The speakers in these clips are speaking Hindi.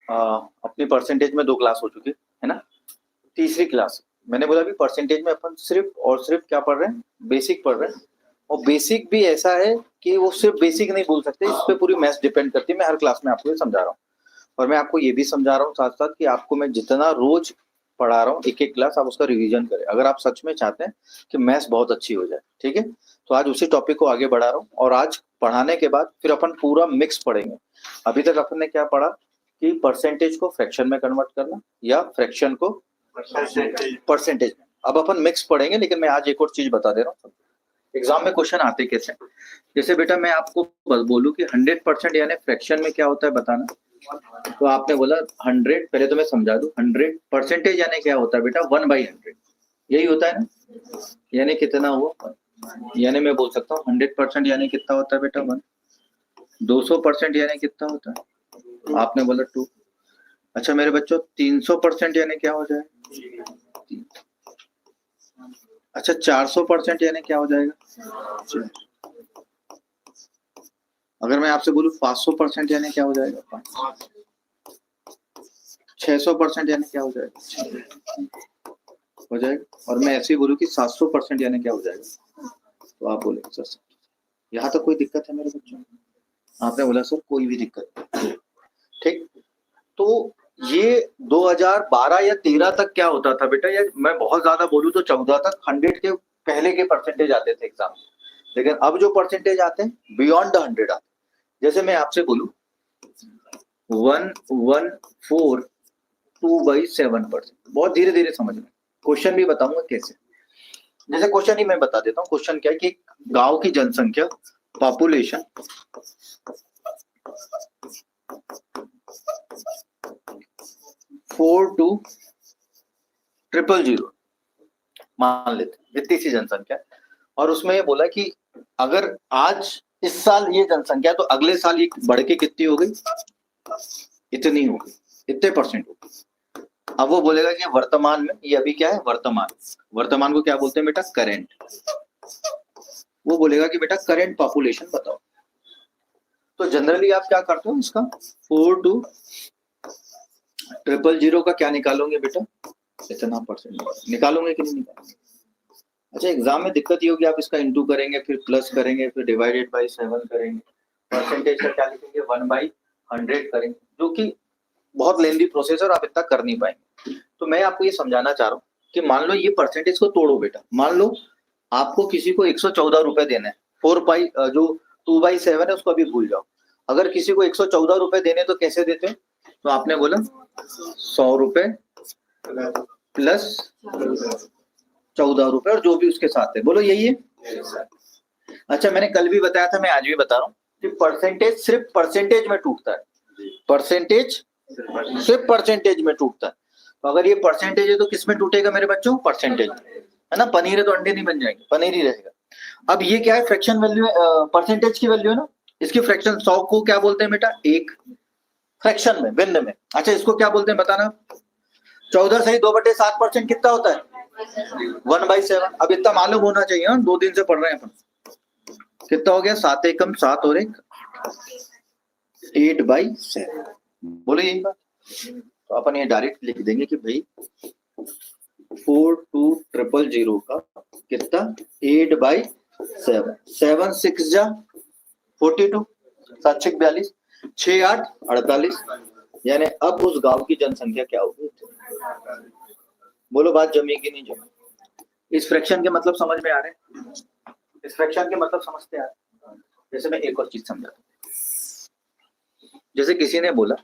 अपनी परसेंटेज में 2 क्लास हो चुकी है ना। तीसरी क्लास मैंने बोला अभी परसेंटेज में अपन सिर्फ और सिर्फ क्या पढ़ रहे हैं, बेसिक पढ़ रहे हैं। और बेसिक भी ऐसा है कि वो सिर्फ बेसिक नहीं बोल सकते, इस पे पूरी मैथ्स डिपेंड करती है। मैं हर क्लास में आपको ये समझा रहा हूँ और मैं आपको ये भी समझा रहा हूँ साथ साथ कि आपको मैं जितना रोज पढ़ा रहा हूँ एक एक क्लास, आप उसका रिवीजन करें अगर आप सच में चाहते हैं कि मैथ्स बहुत अच्छी हो जाए। ठीक है, तो आज उसी टॉपिक को आगे बढ़ा रहा हूँ और आज पढ़ाने के बाद फिर अपन पूरा मिक्स पढ़ेंगे। अभी तक अपन ने क्या पढ़ा कि परसेंटेज को फ्रैक्शन में कन्वर्ट करना या फ्रैक्शन को परसेंटेज में। अब अपन मिक्स पढ़ेंगे, लेकिन मैं आज एक और चीज बता दे रहा हूँ। एग्जाम में क्वेश्चन आते कैसे, जैसे बेटा मैं आपको बोलूं कि 100% यानी फ्रैक्शन में क्या होता है बताना, तो आपने बोला 100, पहले तो मैं समझा दूं 100% यानी क्या होता है बेटा 1/100, यही होता है ना। यानी कितना हुआ, यानी मैं बोल सकता हूँ 100% यानी कितना होता है बेटा 1। 200% यानी कितना होता है, आपने बोला 2। अच्छा मेरे बच्चों 300% यानी क्या हो जाएगा, अच्छा 400% यानी क्या हो जाएगा। अगर मैं आपसे बोलूं 500% यानी क्या हो जाएगा, 600% यानी क्या हो जाएगा, हो जाएगा। और मैं ऐसे ही बोलूं कि 700% यानी क्या हो जाएगा, तो आप बोले सर यहाँ तो कोई दिक्कत है मेरे बच्चों, आपने बोला सर कोई भी दिक्कत नहीं। ठीक, तो ये 2012 या 13 तक क्या होता था बेटा, या मैं बहुत ज्यादा बोलूं तो 14 तक 100 के पहले के परसेंटेज आते थे एग्जाम, लेकिन अब जो परसेंटेज आते हैं बियॉन्ड 100 आते। जैसे मैं आपसे बोलूं 114/2/7%, बहुत धीरे धीरे समझ में, क्वेश्चन भी बताऊंगा कैसे। जैसे क्वेश्चन ही मैं बता देता हूँ, क्वेश्चन क्या है कि गांव की जनसंख्या पॉपुलेशन 42000 मान लेते, इतनी सी जनसंख्या। और उसमें ये बोला कि अगर आज इस साल ये जनसंख्या तो अगले साल ये बढ़ के कितनी हो गई, इतनी हो गई, इतने परसेंट हो गई। अब वो बोलेगा कि वर्तमान में, ये अभी क्या है वर्तमान, वर्तमान को क्या बोलते हैं बेटा करेंट। वो बोलेगा कि बेटा करेंट पॉपुलेशन बताओ। तो जनरली आप क्या करते हो, इसका 42000 का क्या निकालोगे बेटा, इतना परसेंट निकालोगे कि नहीं निकालोगे। अच्छा एग्जाम में दिक्कत ये होगी, आप इसका इंटू करेंगे, फिर प्लस करेंगे, फिर डिवाइडेड बाई 7 करेंगे, परसेंटेज का क्या लिखेंगे 1/100 करेंगे, जो कि बहुत लेंदी प्रोसेस है और आप इतना कर नहीं पाएंगे। तो मैं आपको ये समझाना चाह रहा हूँ कि मान लो ये परसेंटेज को तोड़ो बेटा, मान लो आपको किसी को 114 रुपए देना है, 4 जो 2/7 है उसको अभी भूल जाओ। अगर किसी को 114 रुपए देने तो कैसे देते हैं, तो आपने बोला 100 रुपए प्लस 14 रुपए और जो भी उसके साथ है, बोलो यही है। अच्छा मैंने कल भी बताया था, मैं आज भी बता रहा हूँ कि परसेंटेज सिर्फ परसेंटेज में टूटता है, परसेंटेज सिर्फ परसेंटेज में टूटता है। तो अगर ये परसेंटेज है तो किस में टूटेगा मेरे बच्चों, परसेंटेज है ना। पनीर है तो अंडे नहीं बन जाएंगे, पनीर ही रहेगा। अब ये क्या है फ्रैक्शन वैल्यू है, परसेंटेज की वैल्यू है ना, इसकी फ्रैक्शन 100 को क्या बोलते हैं बेटा, एक फ्रैक्शन में भिन्न में। अच्छा इसको क्या बोलते हैं बताना, 14 सही 2/7% कितना होता है 1/7। अब इतना मालूम होना चाहिए, 2 दिन से पढ़ रहे हैं अपन। कितना हो गया 7 एकम 7 और 1 8/7, बोले यही बात। तो अपन ये डायरेक्ट लिख देंगे कि भाई 42000 का कितना 8/7, 7 6 जा 42, 7 6 42, 6 8 48, यानी अब उस गांव की जनसंख्या क्या होगी, बोलो बात जमी कि नहीं जमी। इस फ्रैक्शन के मतलब समझ में आ रहे हैं, इस फ्रैक्शन के मतलब समझते आ रहे हैं। जैसे मैं एक और चीज समझाता हूं, जैसे किसी ने बोला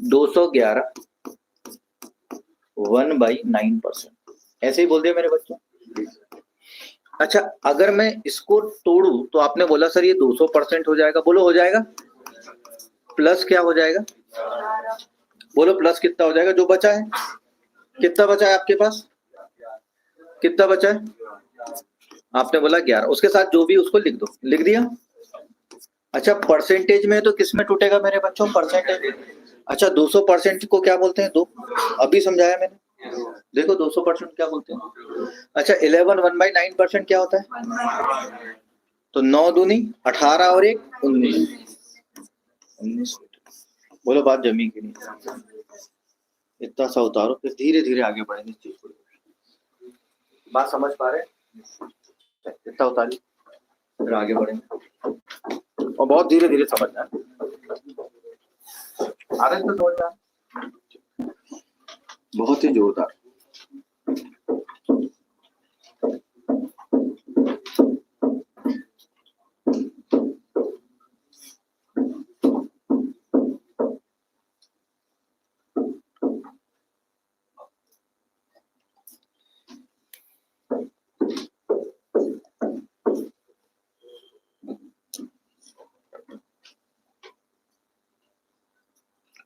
211 1/9%, ऐसे ही बोल दिया मेरे बच्चों। अच्छा अगर मैं इसको तोड़ू तो आपने बोला सर ये 200% हो जाएगा, बोलो हो जाएगा, प्लस क्या हो जाएगा, बोलो प्लस कितना हो जाएगा, जो बचा है, कितना बचा है आपके पास, कितना बचा है, आपने बोला 11, उसके साथ जो भी उसको लिख दो, लिख दिया। अच्छा परसेंटेज में तो किस में टूटेगा मेरे बच्चों, परसेंटेज। अच्छा 200% को क्या बोलते हैं, 2, अभी समझाया मैंने, देखो 200% क्या बोलते हैं। अच्छा 11 1/9% क्या होता है, तो 9 दूनी 18 और 1 19, बोलो बात जमी की नहीं। इतना सा उतारो, फिर धीरे धीरे आगे बढ़ेंगे चीज को। बात समझ पा रहे हैं? इतना उतारिए, फिर आगे बढ़ेंगे और बहुत धीरे धीरे समझना है। आ रहे तो जोरदार, बहुत ही जोरदार।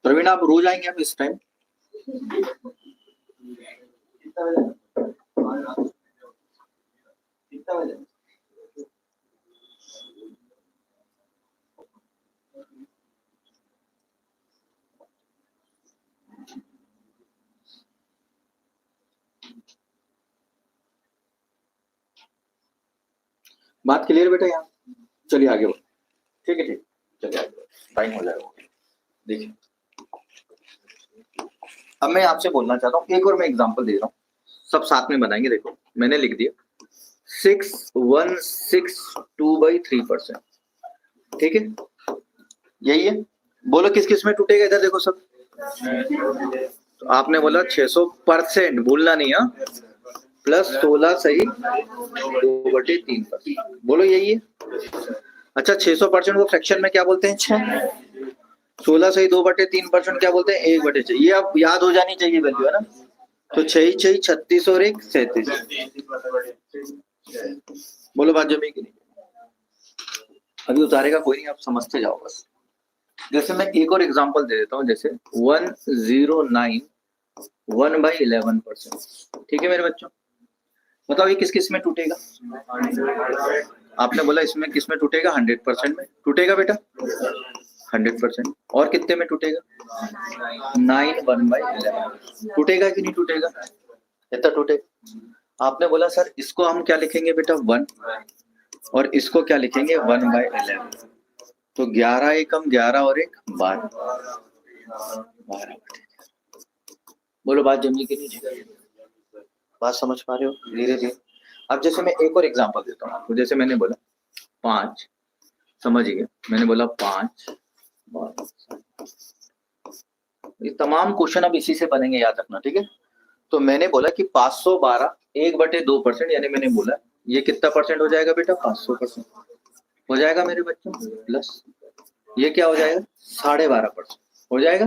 प्रवीण आप रोज आएंगे आप इस टाइम? कितना बजे? बात क्लियर बेटा यहाँ? चलिए आगे बढ़ो। ठीक है, ठीक, चलिए आगे बढ़ो, टाइम हो जाएगा। देखिए अब मैं आपसे बोलना चाहता हूँ, एक और मैं एग्जांपल दे रहा हूँ, सब साथ में बनाएंगे। देखो मैंने लिख दिया 6162/3%। ठीक है, यही है। बोलो किस किस में टूटेगा? इधर देखो सब। तो आपने बोला 600%, भूलना नहीं है, प्लस 16 सही 2/3%। बोलो यही है। अच्छा 600% को फ्रैक्शन में क्या बोलते हैं? 6। 16 सही 2/3% क्या बोलते हैं? 1/6। ये अब याद हो जानी चाहिए वैल्यू, है ना? तो 6 6 36 और 1 37। बोलो बात जमी कि नहीं? अभी उतारेगा कोई नहीं, आप समझते जाओ बस। जैसे मैं एक और एग्जांपल दे देता हूँ, जैसे 109 1/11%। ठीक है मेरे बच्चों, बताओ ये किस किस में टूटेगा? आपने बोला इसमें किस में टूटेगा? 100% में टूटेगा बेटा, 100%। और कितने में टूटेगा? 9 1/11 टूटेगा कि नहीं टूटेगा? कितना टूटेगा? आपने बोला सर इसको हम क्या लिखेंगे बेटा? 1, और इसको क्या लिखेंगे? 1/11। तो 11 एकम 11 और 1 12। बोलो बात जमी कि नहीं? बात समझ पा रहे हो? धीरे धीरे। अब जैसे मैं एक और एग्जांपल देता हूँ आपको, जैसे मैंने बोला 5, समझ गए? मैंने बोला 5, ये तमाम क्वेश्चन अब इसी से बनेंगे, याद रखना। ठीक है, तो मैंने बोला कि 512 1/2%, यानी मैंने बोला ये कितना परसेंट हो जाएगा बेटा? 500% हो जाएगा मेरे बच्चों। प्लस ये क्या हो जाएगा? 12.5% हो जाएगा।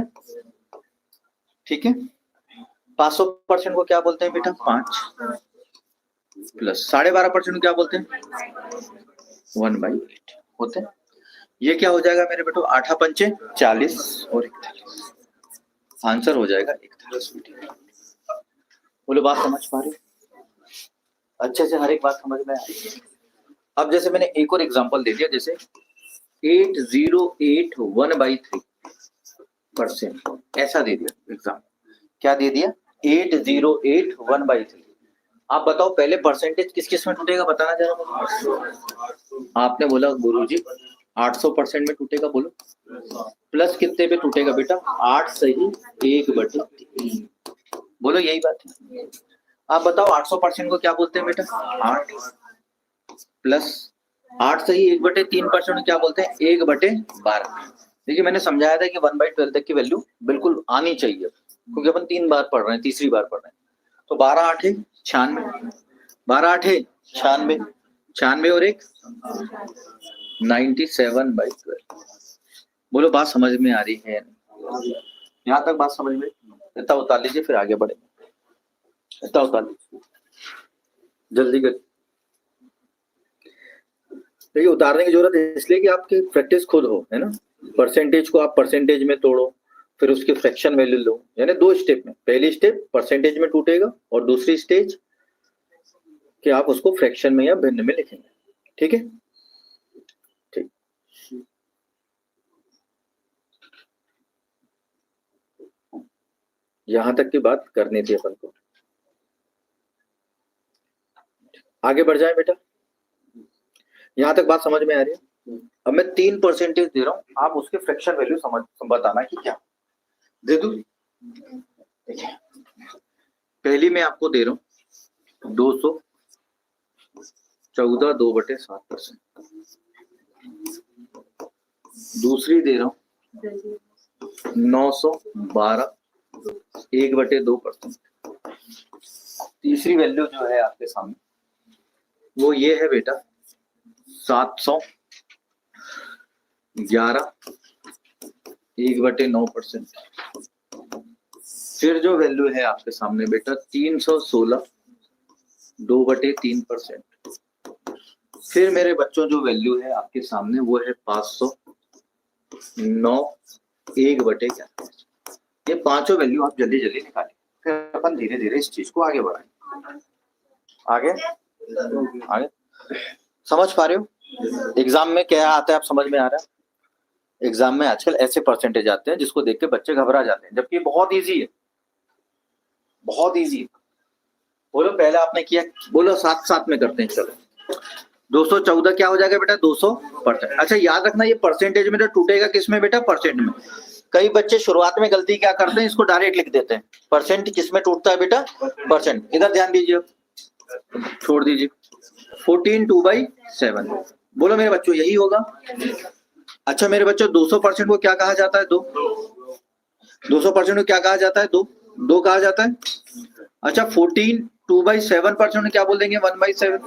ठीक है, 500% को क्या बोलते हैं बेटा? 5, प्लस 12.5% को क्या बोलते हैं? 1/8 होते हैं। ये क्या हो जाएगा मेरे बेटो? 8 पंचे 40 और 41, आंसर हो जाएगा 41 बेटे। बोलो बात समझ पा रहे? अच्छे से हर एक बात समझ में आ रही है? अब जैसे मैंने एक और एग्जांपल दे दिया, जैसे 8081/3%, ऐसा दे दिया एग्जाम। क्या दे दिया? 8081/3। आप बताओ पहले परसेंटेज किस किस में टूटेगा? बताना जरा। आपने बोला गुरुजी 800% में टूटेगा। बोलो प्लस कितने पे टूटेगा बेटा? 8 सही 1/3। बोलो यही बात है। आप बताओ 800% को क्या बोलते हैं बेटा? 8, प्लस 8 सही 1/3% क्या बोलते हैं? 1/12। देखिए मैंने समझाया था कि 1/12 तक की वैल्यू बिल्कुल आनी चाहिए, क्योंकि अपन 3 बार पढ़ रहे हैं, तीसरी बार पढ़ रहे हैं। तो 12 8 96, 12 8 96, 96 और 1 97/12। बोलो बात समझ में आ रही है? यहाँ तक बात समझ में? इतना उतार लीजिए, फिर आगे बढ़े। इतना उतार लीजिए, जल्दी कर। देखिए उतारने की जरूरत है इसलिए कि आपकी प्रैक्टिस खुद हो, है ना? परसेंटेज को आप परसेंटेज में तोड़ो, फिर उसकी फ्रैक्शन वैल्यू लो, यानी 2 स्टेप में। पहली स्टेप परसेंटेज में टूटेगा, और दूसरी स्टेज कि आप उसको फ्रैक्शन में या भिन्न में लिखेंगे। ठीक है, ठीक। यहां तक की बात करनी थी अपन को। आगे बढ़ जाए बेटा, यहां तक बात समझ में आ रही है? अब मैं 3 परसेंटेज दे रहा हूं, आप उसके फ्रैक्शन वैल्यू समझ बताना कि क्या दे दूं। पहली मैं आपको दे रहा हूँ 214 2/7%। दूसरी दे रहा हूँ 912 1/2%। तीसरी वैल्यू जो है आपके सामने वो ये है बेटा 711 1/9%। फिर जो वैल्यू है आपके सामने बेटा 316 2/3%। फिर मेरे बच्चों जो वैल्यू है आपके सामने वो है 509 1/11। ये पांचों वैल्यू आप जल्दी जल्दी निकालें, फिर अपन धीरे धीरे इस चीज को आगे बढ़ाएं। आगे आगे समझ पा रहे हो? एग्जाम में क्या आता है आप समझ में आ रहा है? एग्जाम में आजकल ऐसे परसेंटेज आते हैं जिसको देख के बच्चे घबरा जाते हैं, जबकि बहुत इजी है, बहुत इजी है। बोलो पहले आपने किया, बोलो साथ साथ में करते हैं। चलो 214 क्या हो जाएगा बेटा 200%। अच्छा याद रखना ये परसेंटेज में तो टूटेगा किस में बेटा? परसेंट में। कई बच्चे शुरुआत में गलती क्या करते हैं, इसको डायरेक्ट लिख देते हैं। परसेंट किस में टूटता है बेटा? परसेंट। इधर ध्यान दीजिए, छोड़ दीजिए। 14 2/7। बोलो मेरे बच्चों यही होगा। अच्छा मेरे बच्चों 200% को क्या कहा जाता है? 2। 200% को क्या कहा जाता है? 2 कहा जाता है। अच्छा 14 2/7% को क्या बोल देंगे? 1/7।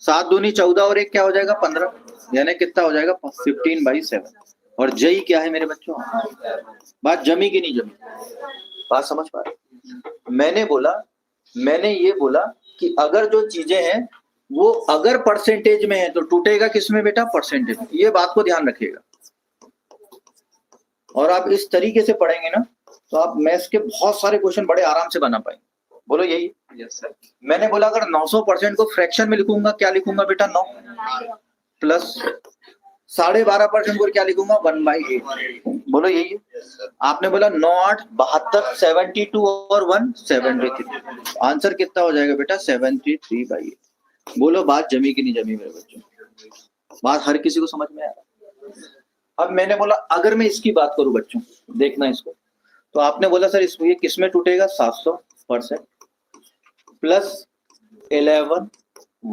7 दूनी 14 और 1 क्या हो जाएगा? 15, यानी कितना हो जाएगा? 15/7। और जई क्या है मेरे बच्चों? बात जमी कि नहीं जमी? बात समझ पा रहे? मैंने ये बोला कि अगर जो चीजें हैं वो अगर परसेंटेज में है तो टूटेगा किस में बेटा? परसेंटेज। ये बात को ध्यान रखिएगा। और आप इस तरीके से पढ़ेंगे ना तो आप मैथ्स के बहुत सारे क्वेश्चन बड़े आराम से बना पाएंगे। बोलो यही? Yes sir. मैंने बोला अगर 900% को फ्रैक्शन में लिखूंगा क्या लिखूंगा बेटा? 9 प्लस 12.5% को क्या लिखूंगा? 1/8। बोलो यही है। आपने बोला 9 8 72 72 और 1 73। आंसर कितना हो जाएगा बेटा? 73/8। बोलो बात जमी कि नहीं जमी मेरे बच्चों? बात हर किसी को समझ में आ रहा है? अब मैंने बोला अगर मैं इसकी बात करूं बच्चों, देखना इसको, तो आपने बोला सर इसको ये किस में टूटेगा? 700% प्लस 11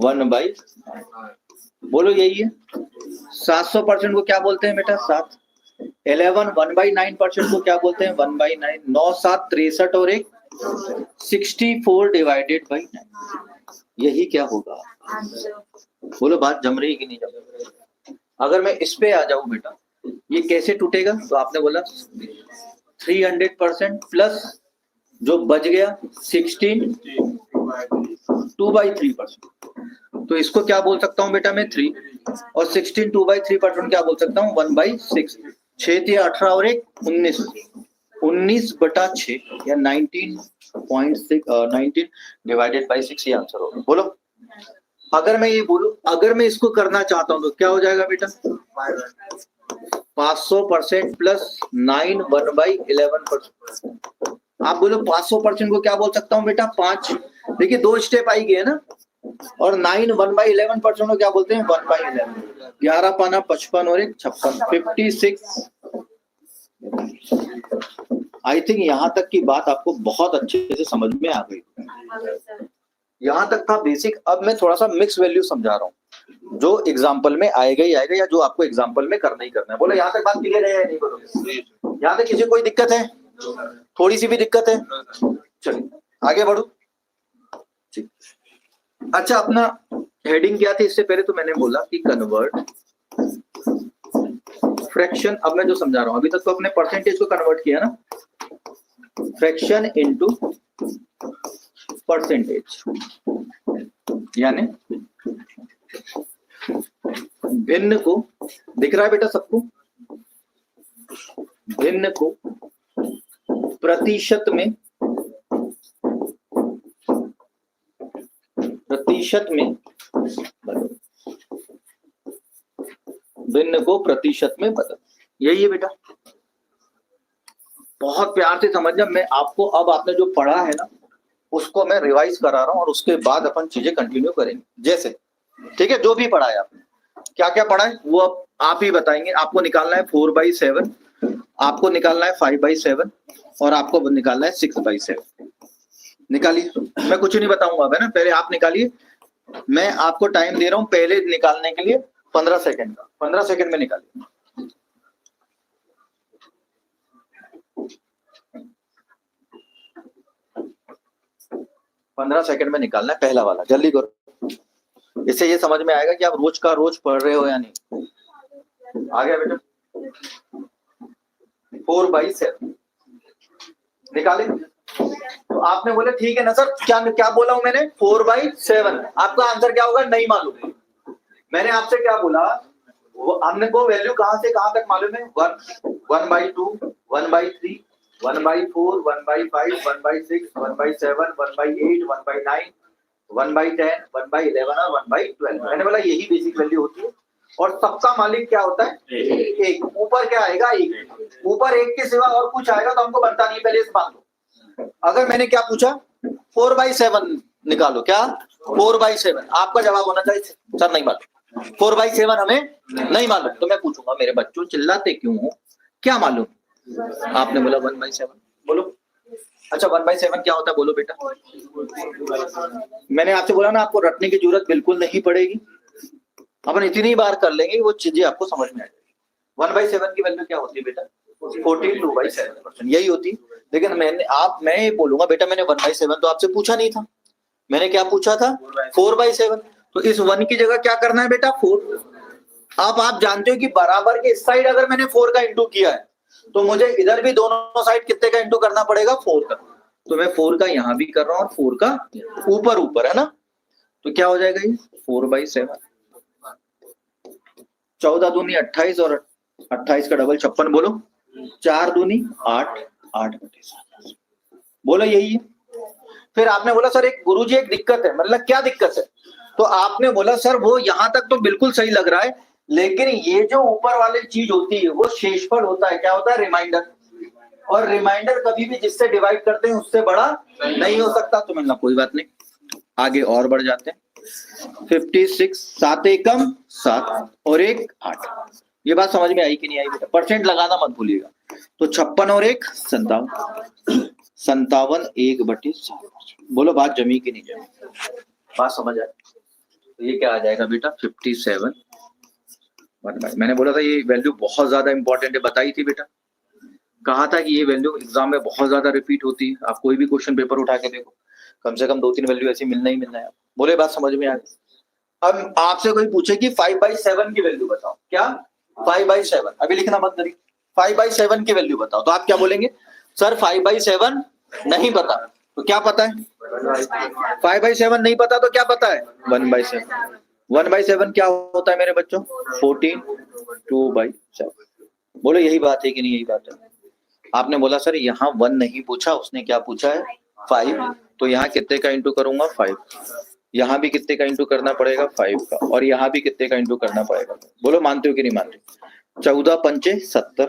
1/9। बोलो यही है। 700% को क्या बोलते हैं बेटा? 7। 11 1/9% को क्या बोलते हैं? 1/9। 9 7 63 और 1 64/9। यही क्या होगा? बोलो बात जम रही कि नहीं जम रही? अगर मैं इस पे आ जाऊं बेटा, ये कैसे टूटेगा? तो आपने बोला 300% प्लस जो बच गया 16 2/3%। तो इसको क्या बोल सकता हूं बेटा मैं? 3। और 16 2/3% क्या बोल सकता हूं? 1/6। 6 × 18 और 1 19। 19/6 या 19.6 19/6 ये आंसर होगा। बोलो अगर मैं ये बोलूं, अगर मैं इसको करना चाहता हूं तो क्या हो जाएगा बेटा? 500% प्लस 9 1/11%। आप बोलो 500% को क्या बोल सकता हूं बेटा? 5। देखिए 2 स्टेप आई गए ना। और 9 1/11% को क्या बोलते हैं? 1/11। 11 पाना 55 और 1 56 56। आई थिंक यहाँ तक की बात आपको बहुत अच्छे से समझ में आ गई। यहाँ तक था बेसिक। अब मैं थोड़ा सा मिक्स वैल्यू समझा रहा हूँ जो एग्जाम्पल में आएगा ही आएगा, या जो आपको एग्जाम्पल में करना ही करना है। बोलो यहाँ तक बात क्लियर है या नहीं? बोलो यहाँ तक किसी कोई दिक्कत है? थोड़ी सी भी दिक्कत है? चलिए आगे बढ़ो। ठीक। अच्छा अपना हेडिंग क्या थी? इससे पहले तो मैंने बोला कि कन्वर्ट फ्रैक्शन। अब मैं जो समझा रहा हूँ, अभी तक तो अपने परसेंटेज को कन्वर्ट किया ना, फ्रैक्शन इनटू परसेंटेज। यानी भिन्न को, दिख रहा है बेटा सबको? भिन्न को प्रतिशत में भिन्न को प्रतिशत में बदल। यही है बेटा। बहुत प्यार से समझना। मैं आपको अब आपने जो पढ़ा है ना उसको मैं रिवाइज करा रहा हूं और उसके बाद अपन चीजें कंटिन्यू करेंगे। जैसे ठीक है, जो भी पढ़ा है आपने, क्या क्या पढ़ा है वो अब आप ही बताएंगे। आपको निकालना है 4/7, आपको निकालना है 5/7 और आपको निकालना है 6/7। निकालिए, मैं कुछ नहीं बताऊंगा है ना, पहले आप निकालिए। मैं आपको टाइम दे रहा हूं पहले निकालने के लिए 15 सेकंड का, 15 सेकंड में निकालिए। 15 सेकंड में निकालना है पहला वाला, जल्दी करो। इससे ये समझ में आएगा कि आप रोज का रोज पढ़ रहे हो या नहीं। आ गया बेटा? 4/7 निकाले। तो आपने बोले ठीक है ना सर, क्या क्या बोला हूं मैंने? 4/7। आपका आंसर क्या होगा? नहीं मालूम। मैंने आपसे क्या बोला? हमने को वैल्यू कहां से कहां तक मालूम है? 1/2, 1/3, 1/4, 1/5, 1/6, 1/7, 1/8, 1/9, 1/10, 1/11 और 1/12। मैंने बोला यही बेसिक वैल्यू होती है। और सबका मालिक क्या होता है? एक। ऊपर क्या आएगा? एक। ऊपर एक के सिवा और कुछ आएगा तो हमको बनता नहीं, पहले से मान लो। अगर मैंने क्या पूछा? 4/7 निकालो। क्या? 4/7। आपका जवाब होना चाहिए सर नहीं मालूम, 4/7 हमें नहीं मालूम। तो मैं पूछूंगा मेरे बच्चों चिल्लाते क्यों हो, क्या मालूम? आपने बोला 1/7। बोलो। अच्छा 1/7 क्या होता है? बोलो बेटा। मैंने आपसे बोला ना आपको रटने की जरूरत बिल्कुल नहीं पड़ेगी, अपन इतनी बार कर लेंगे वो चीजें आपको समझ में आ जाएगी। 1/7 की वैल्यू क्या होती है बेटा? 42/7%, यही होती है। लेकिन मैं ये बोलूंगा बेटा मैंने 1/7 तो आपसे पूछा नहीं था, मैंने क्या पूछा था? 4/7। तो इस 1 की जगह क्या करना है बेटा? 4। अब आप जानते हो कि बराबर के इस साइड अगर मैंने 4 का इंटू किया है तो मुझे इधर भी दोनों साइड कितने का इंटू करना पड़ेगा? 4 का। तो मैं 4 का यहां भी कर रहा हूं और 4 का ऊपर ऊपर, है ना? तो क्या हो जाएगा ये? 4/7। 14 दूनी 28 और 28 का डबल 56। बोलो। 4 दूनी 8, 8/7। बोलो यही है। फिर आपने बोला सर एक गुरुजी एक दिक्कत है। मतलब क्या दिक्कत है? तो आपने बोला सर वो यहां तक तो बिल्कुल सही लग रहा है, लेकिन ये जो ऊपर वाली चीज होती है वो शेषफल होता है। क्या होता है? रिमाइंडर। और रिमाइंडर कभी भी जिससे डिवाइड करते हैं उससे बड़ा नहीं हो सकता। तो मतलब कोई बात नहीं, आगे और बढ़ जाते हैं। 56, 7 एकम 7 और 1 8। ये बात समझ में आई कि नहीं आई बेटा? परसेंट लगाना मत भूलिएगा। तो 56 और 1 57, 57 1/7। बोलो बात जमी कि नहीं जमी? बात समझ आए? तो ये क्या आ जाएगा बेटा? 57। मैंने बोला था ये वैल्यू बहुत ज्यादा इंपॉर्टेंट है, बताई थी बेटा। कहा था कि ये वैल्यू एग्जाम में बहुत ज्यादा रिपीट होती है। आप कोई भी क्वेश्चन पेपर उठा के देखो, कम से कम 2-3 वैल्यू ऐसी मिलना ही मिलना है। बोले बात समझ में आ गई? अब आपसे कोई पूछे कि 5/7 की वैल्यू बताओ। क्या? 5/7। अभी लिखना मत करिए, 5/7 की वैल्यू बताओ। तो आप क्या बोलेंगे? सर 5/7 नहीं पता। तो क्या पता है? 5/7 नहीं पता तो क्या पता है? 1/7। 1/7 क्या होता है मेरे बच्चों? 14, 2/7। बोलो यही बात है कि नहीं? यही बात है। आपने बोला सर यहाँ 1 नहीं पूछा, उसने क्या पूछा है? 5। तो यहाँ कितने का इंटू करूंगा? 5। यहाँ भी कितने का इंटू करना पड़ेगा? 5 का। और यहाँ भी कितने का इंटू करना पड़ेगा? बोलो मानते हो कि नहीं मानते? 14 पंचे 70,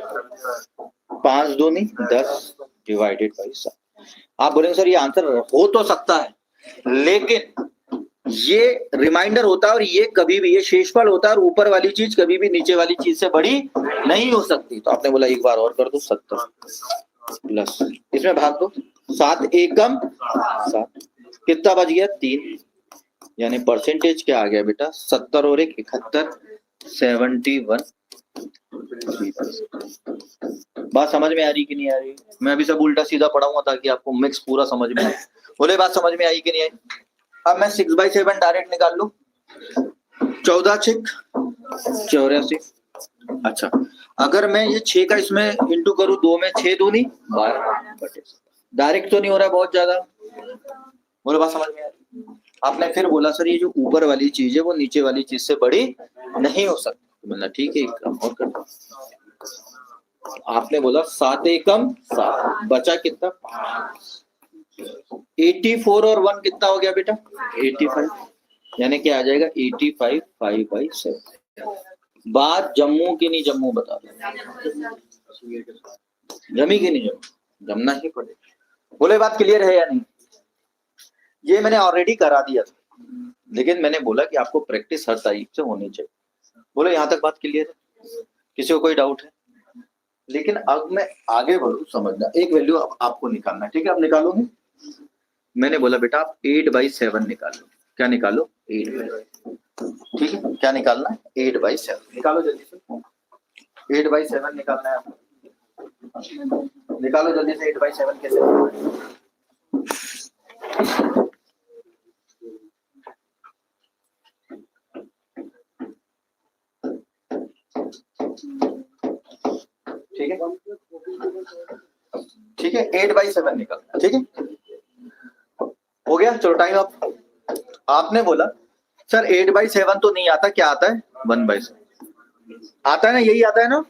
5 दूनी 10 डिवाइडेड बाई 7। आप बोलेंगे सर ये आंसर हो तो सकता है, लेकिन ये रिमाइंडर होता है और ये कभी भी ये शेषफल होता है और ऊपर वाली चीज कभी भी नीचे वाली चीज से बड़ी नहीं हो सकती। तो आपने बोला एक बार और कर दो, 70 प्लस इसमें भाग दो, 7 एकम 7। कितना बच गया? 3। यानी परसेंटेज क्या आ गया बेटा? 70 और 1 71, 71। बात समझ में आ रही कि नहीं आ रही? मैं अभी सब उल्टा सीधा पढ़ाऊंगा ताकि आपको मिक्स पूरा समझ में आए। बोले बात समझ में आई कि नहीं आई? अब मैं 6/7 डायरेक्ट निकाल लूं। 14 6 84। अच्छा अगर मैं ये 6 का इसमें इंटू करूं 2 में, 6 दूनी 12। डायरेक्ट तो नहीं हो रहा बहुत ज्यादा। बोलो बात समझ में आ रही? आपने फिर बोला सर ये जो ऊपर वाली चीज है वो नीचे वाली चीज से बड़ी नहीं हो सकती। मतलब ठीक है एक काम और कर दो। आपने बोला 7 एकम 7, बचा कितना? 84 और 1 कितना हो गया बेटा? 85। यानी क्या आ जाएगा? 85 5/7। बात जम्मू की नहीं जम्मू बता दो, जमी की नहीं जम्मू? जमना ही पड़ेगा। बोले बात क्लियर है या नहीं? ये मैंने ऑलरेडी करा दिया था, लेकिन मैंने बोला कि आपको प्रैक्टिस हर तारीख से होनी चाहिए। बोलो यहाँ तक बात क्लियर है? किसी को कोई डाउट है? लेकिन अब मैं आगे बढ़ू, समझना। एक वैल्यू आपको निकालना है, ठीक है? आप निकालोगे। मैंने बोला बेटा आप 8/7 निकालो। क्या निकालो? 8/7। ठीक है, क्या निकालना है? 8/7 निकालो जल्दी से। 8/7 निकालना है आपको। निकालो जल्दी से 8/7 कैसे निकालना है? ठीक है, ठीक है, 8/7 निकालना। ठीक है, हो गया। चलो टाइम अप। आपने बोला सर 8/7 तो नहीं आता, क्या आता है? 1/7 आता है ना, यही आता है ना।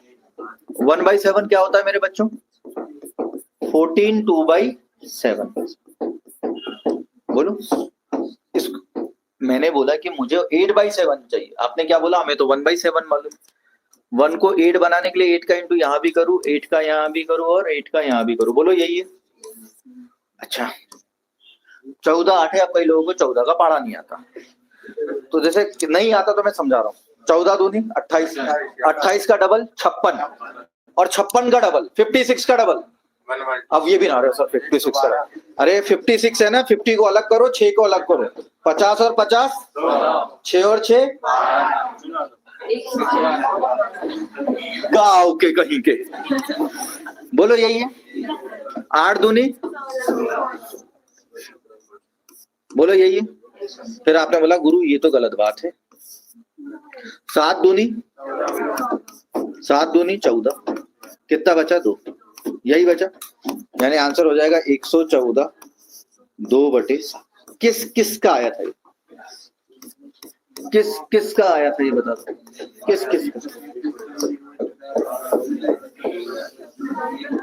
1/7 क्या होता है मेरे बच्चों? 14 2/7। बोलो इस, मैंने बोला कि मुझे 8/7 चाहिए, आपने क्या बोला? हमें तो 1/7 मालूम। 1 को 8 बनाने के लिए 8 का इंटू यहाँ भी करूँ, 8 का यहाँ भी करूँ और 8 का यहाँ भी करूँ। बोलो यही है। अच्छा 14 8 है। अब कई लोगों को 14 का पढ़ा नहीं आता, तो जैसे नहीं आता तो मैं समझा रहा हूँ। 14 दूनी 28, 28 का डबल 56 और 56 का डबल 56 का डबल। अब ये भी ना रहे सर 56 का। अरे 56 है ना, 50 को अलग करो, 6 को अलग करो। 50 और 50 6 और 6 गाँव के कहीं के। बोलो यही है। 8 दूनी, बोलो यही है। फिर आपने बोला गुरु ये तो गलत बात है। 7 दूनी 14। कितना बचा? 2। यही बचा, यानी आंसर हो जाएगा 114 2/7। किसका आया था ये? किसका आया था ये बता दो। किस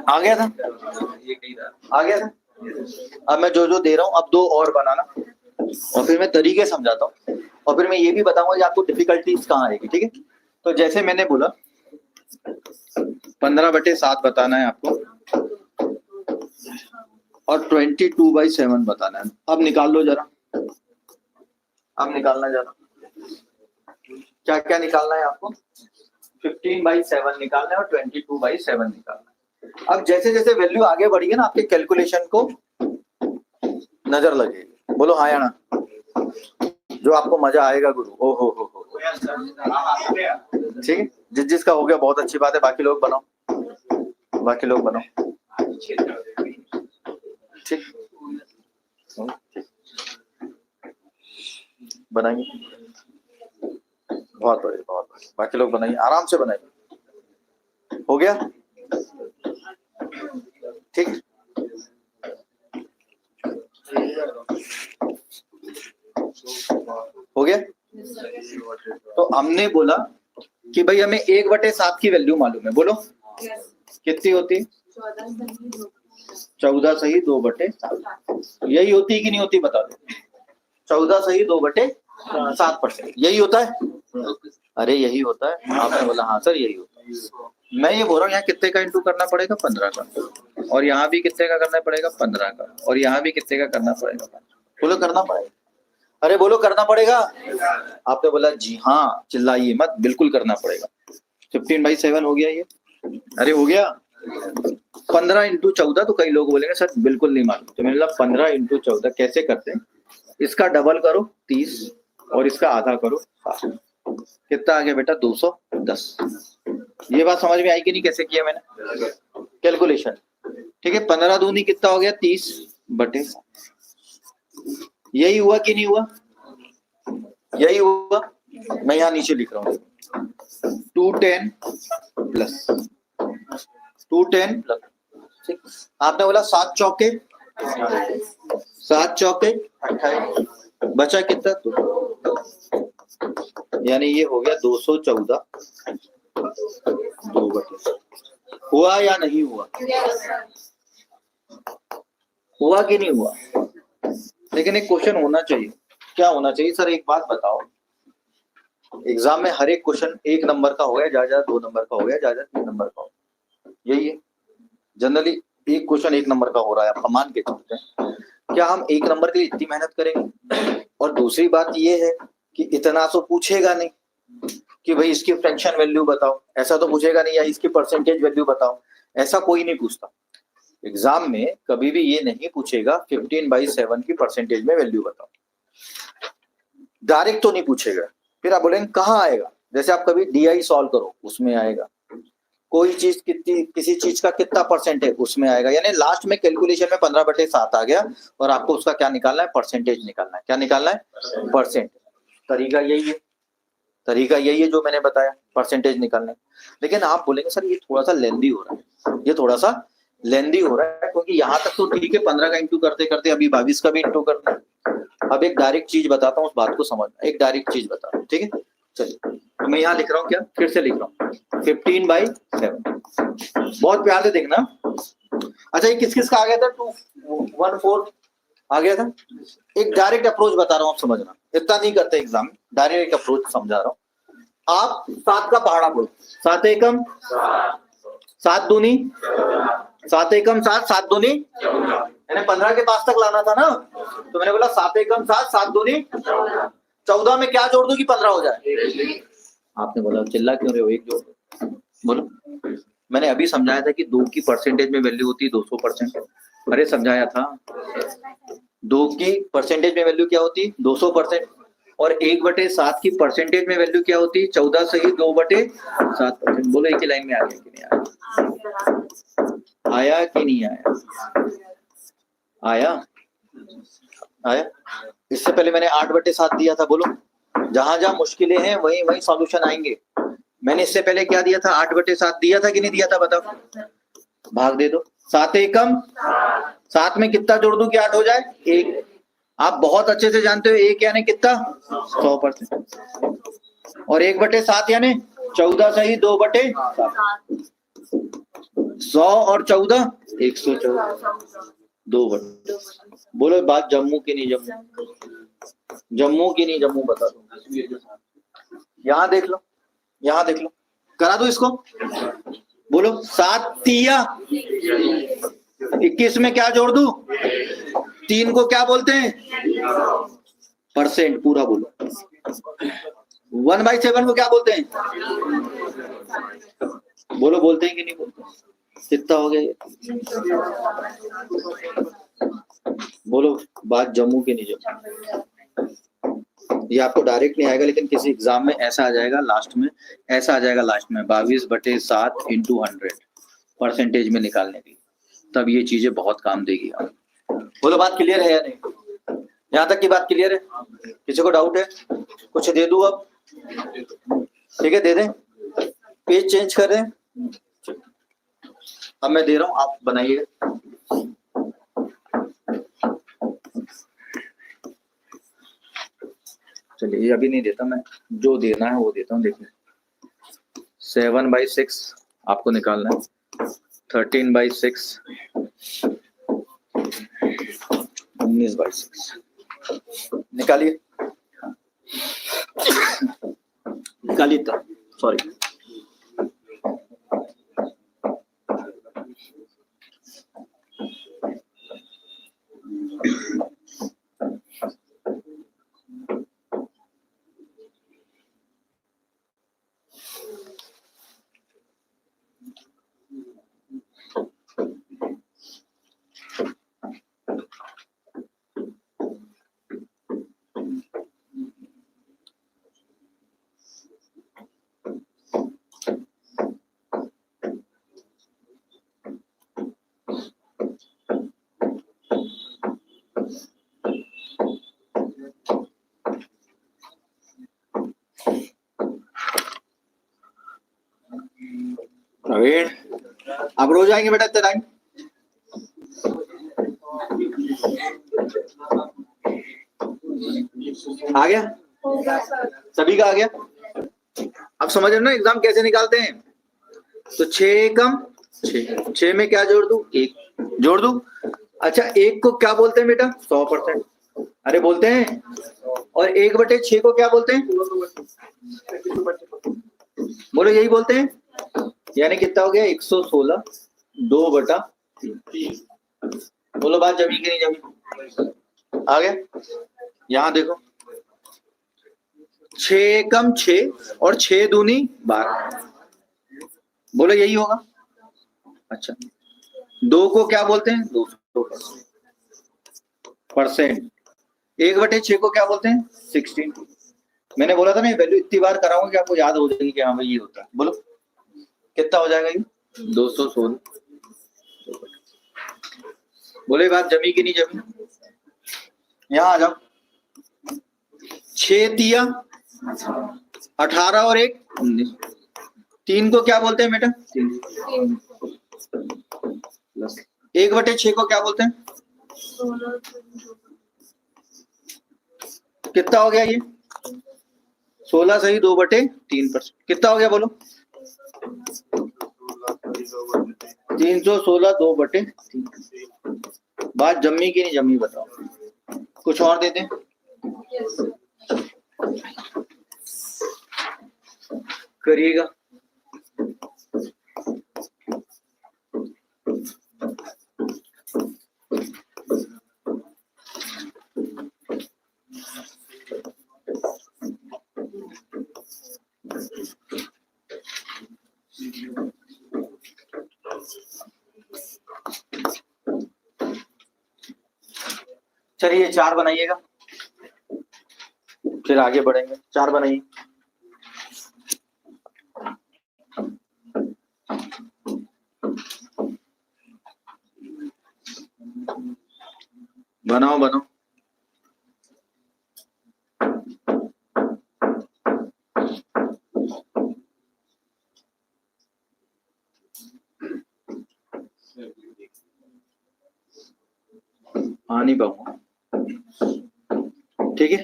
आ गया था? आ गया था। अब मैं जो दे रहा हूं, अब 2 और बनाना और फिर मैं तरीके समझाता हूँ और फिर मैं ये भी बताऊंगा कि आपको डिफिकल्टीज कहाँ आएगी। ठीक है, तो जैसे मैंने बोला 15/7 बताना है आपको और 22/7 बताना है। अब निकाल लो जरा, अब निकालना जरा। क्या क्या निकालना है आपको? 15/7 निकालना है और 22/7 निकालना है। अब जैसे जैसे वैल्यू आगे बढ़ी है ना, आपके कैलकुलेशन को नजर लगेगी। बोलो हाँ या ना। जो आपको मजा आएगा गुरु। ओ हो। ठीक है, जिसका हो गया बहुत अच्छी बात है। बाकी लोग बनाओ, बाकी लोग बनाओ। ठीक, बनाइए। बहुत बढ़िया, बहुत बढ़िया। बाकी लोग बनाइए, आराम से बनाइए। हो गया? ठीक, हो गया। तो हमने बोला कि भाई हमें 1/7 की वैल्यू मालूम है। बोलो कितनी होती? 14 सही 2/7। यही होती है कि नहीं होती बता दो। 14 सही 2/7%। यही होता है। अरे यही होता है। आपने बोला हाँ सर यही होता है। मैं ये बोल रहा हूँ यहाँ कितने का इंटू करना पड़ेगा? 15 का। और यहाँ भी कितने का करना पड़ेगा? 15 का। और यहाँ भी कितने का करना पड़ेगा? बोलो करना पड़ेगा। अरे बोलो करना पड़ेगा। आपने बोला जी हाँ, चिल्लाइए मत, बिल्कुल करना पड़ेगा। 15/7 हो गया ये। अरे हो गया। 15 × 14 तो कई लोग बोलेंगे सर बिल्कुल नहीं मालूम। तो मैंने बोला 15 × 14 कैसे करते हैं? इसका डबल करो 30 और इसका आधा करो 60। कितना आ गया बेटा? 210। ये बात समझ में आई कि नहीं? कैसे किया मैंने कैलकुलेशन? ठीक है, 15 दूनी कितना हो गया? 30/7। यही हुआ कि नहीं हुआ? यही हुआ। मैं यहाँ नीचे लिख रहा हूँ 210 प्लस 210 प्लस। आपने बोला 7 चौके 28। बचा कितना? 2। यानी ये हो गया 214 2/7। हुआ या नहीं हुआ? हुआ कि नहीं हुआ? लेकिन एक क्वेश्चन होना चाहिए। क्या होना चाहिए सर? एक बात बताओ, एग्जाम में हर एक क्वेश्चन 1 नंबर का हो गया, ज्यादा 2 नंबर का हो गया, ज्यादा 3 नंबर का हो, यही है जनरली। एक क्वेश्चन 1 नंबर का हो रहा है, आप मान के चलते हैं। क्या हम 1 नंबर के लिए इतनी मेहनत करेंगे? और दूसरी बात ये है कि इतना तो पूछेगा नहीं कि भाई इसकी फ्रैक्शन वैल्यू बताओ, ऐसा तो पूछेगा नहीं, या इसकी परसेंटेज वैल्यू बताओ, ऐसा कोई नहीं पूछता। एग्जाम में कभी भी ये नहीं पूछेगा 15/7 की परसेंटेज में वैल्यू बताओ, डायरेक्ट तो नहीं पूछेगा। फिर आप बोलेंगे कहाँ आएगा, जैसे आप कभी DI सॉल्व करो उसमें आएगा, कोई चीज कितनी, किसी चीज का कितना परसेंट है उसमें आएगा, यानी लास्ट में कैलकुलेशन में 15/7 आ गया और आपको उसका क्या निकालना है, परसेंटेज निकालना है। क्या निकालना है, परसेंट। तरीका यही है जो मैंने बताया, परसेंटेज निकालने। लेकिन आप बोलेंगे सर ये थोड़ा सा लेंदी हो रहा है, ये थोड़ा सा लेंदी हो रहा है, क्योंकि यहाँ तक तो ठीक है, 15 का इंटू करते करते अभी 22 का भी इंटू करते हैं। अब एक डायरेक्ट चीज बताता हूँ, उस बात को समझना, एक डायरेक्ट चीज बता रहा हूँ, ठीक है। चलिए तो मैं यहाँ लिख रहा हूँ, क्या फिर से लिख रहा हूँ 15/7। बहुत प्यार से देखना। अच्छा ये किस किस का आ गया था, 214 आ गया था। एक डायरेक्ट अप्रोच बता रहा हूँ, समझना, इतना नहीं करते एग्जाम में, डायरेक्ट अप्रोच समझा रहा हूँ। आप 7 का पहाड़ा बोलो, 7 एकम 7 दूनी 7 एकम 7 7 दूनी, मैंने 15 के पास तक लाना था ना, तो मैंने बोला 7 एकम 7 7 दूनी 14 में क्या जोड़ दूं कि 15 हो जाए। आपने बोला चिल्ला क्यों रहे हो, एक जोड़ दो। बोलो, मैंने अभी समझाया था कि 2 की परसेंटेज में वैल्यू होती है 200%। अरे समझाया था, 2 की परसेंटेज में वैल्यू क्या होती है 200%, और 1/7 की परसेंटेज में वैल्यू क्या होती है 14 सही 2/7%। बोलो एक ही लाइन में आ गया कि नहीं आया, आया कि नहीं आया, आया आया। इससे पहले मैंने 8/7 दिया था, बोलो जहां जहां मुश्किलें हैं वहीं वहीं सॉल्यूशन आएंगे। मैंने इससे पहले क्या दिया था, 8/7 दिया था कि नहीं दिया था, बताओ, भाग दे दो। 7 एकम 7 में कितना जोड़ दूं कि 8 हो जाए, 1। आप बहुत अच्छे से जानते हो 1 यानी कितना 100%, और 1/7 यानी 14 सही 2/7, 100 और 14 114, 2/7। बोलो बात जम्मू की नहीं जम्मू, जम्मू की नहीं जम्मू, बता दो। यहाँ देख लो, यहाँ देख लो, करा दो इसको। बोलो 7 तिया 21 में क्या जोड़ दूं, 3 को क्या बोलते हैं, परसेंट। पूरा बोलो। 1/7 को क्या बोलते हैं, बोलो बोलते हैं कि नहीं बोलते, कितना हो गया ये, बोलो बात जम्मू की नहीं जम्मू। ये आपको डायरेक्ट नहीं आएगा, लेकिन किसी एग्जाम में ऐसा आ जाएगा लास्ट में, ऐसा आ जाएगा लास्ट में 22/7 × 100 परसेंटेज में निकालने की, तब ये चीजें बहुत काम देगी। आप बोलो बात क्लियर है या नहीं, यहाँ तक की बात क्लियर है, किसी को डाउट है, कुछ दे दूं अब, ठीक है दे दें, पेज चेंज कर दें, अब मैं दे रहा हूं, आप बनाइएगा। चलिए ये अभी नहीं देता मैं, जो देना है वो देता हूँ। देखिए 7/6 आपको निकालना है, 13/6 19/6 निकालिए, निकालिए, सॉरी प्रवीण, आप रोज आएंगे बेटा इतना टाइम, आ गया, सभी का आ गया। अब समझ रहे ना एग्जाम कैसे निकालते हैं, तो 6 एकम 6 में क्या जोड़ दूं, 1 जोड़ दूं। अच्छा 1 को क्या बोलते हैं बेटा, 100%, अरे बोलते हैं, और 1/6 को क्या बोलते हैं, बोलो यही बोलते हैं, यानी कितना हो गया 116 2/3। बोलो बात जमी कि नहीं जमी, आ गया। यहाँ देखो 6 एकम 6 और 6 दूनी 12, बोलो यही होगा। अच्छा 2 को क्या बोलते हैं? 200%। 1/6 को क्या बोलते हैं? 16। मैंने बोला था ना, ये वैल्यू इतनी बार कराऊंगा कि आपको याद हो जाएगी कि हाँ भाई ये होता है। बोलो कितना हो जाएगा ये? 216। बोले बात जमी कि नहीं जमी? यहाँ आ जाओ। 6 तिया 18 और 1 19। 3 को क्या बोलते हैं बेटा? 1/6 को क्या बोलते हैं? कितना हो गया ये? 16 सही 2/3%। कितना हो गया बोलो? 316 2/3। बात जम्मी की नहीं जम्मी बताओ। कुछ और देते करिएगा। चलिए 4 बनाइएगा, फिर आगे बढ़ेंगे। 4 बनाइए। बनाओ बनाओ। आ नहीं पाऊंगा। ठीक है,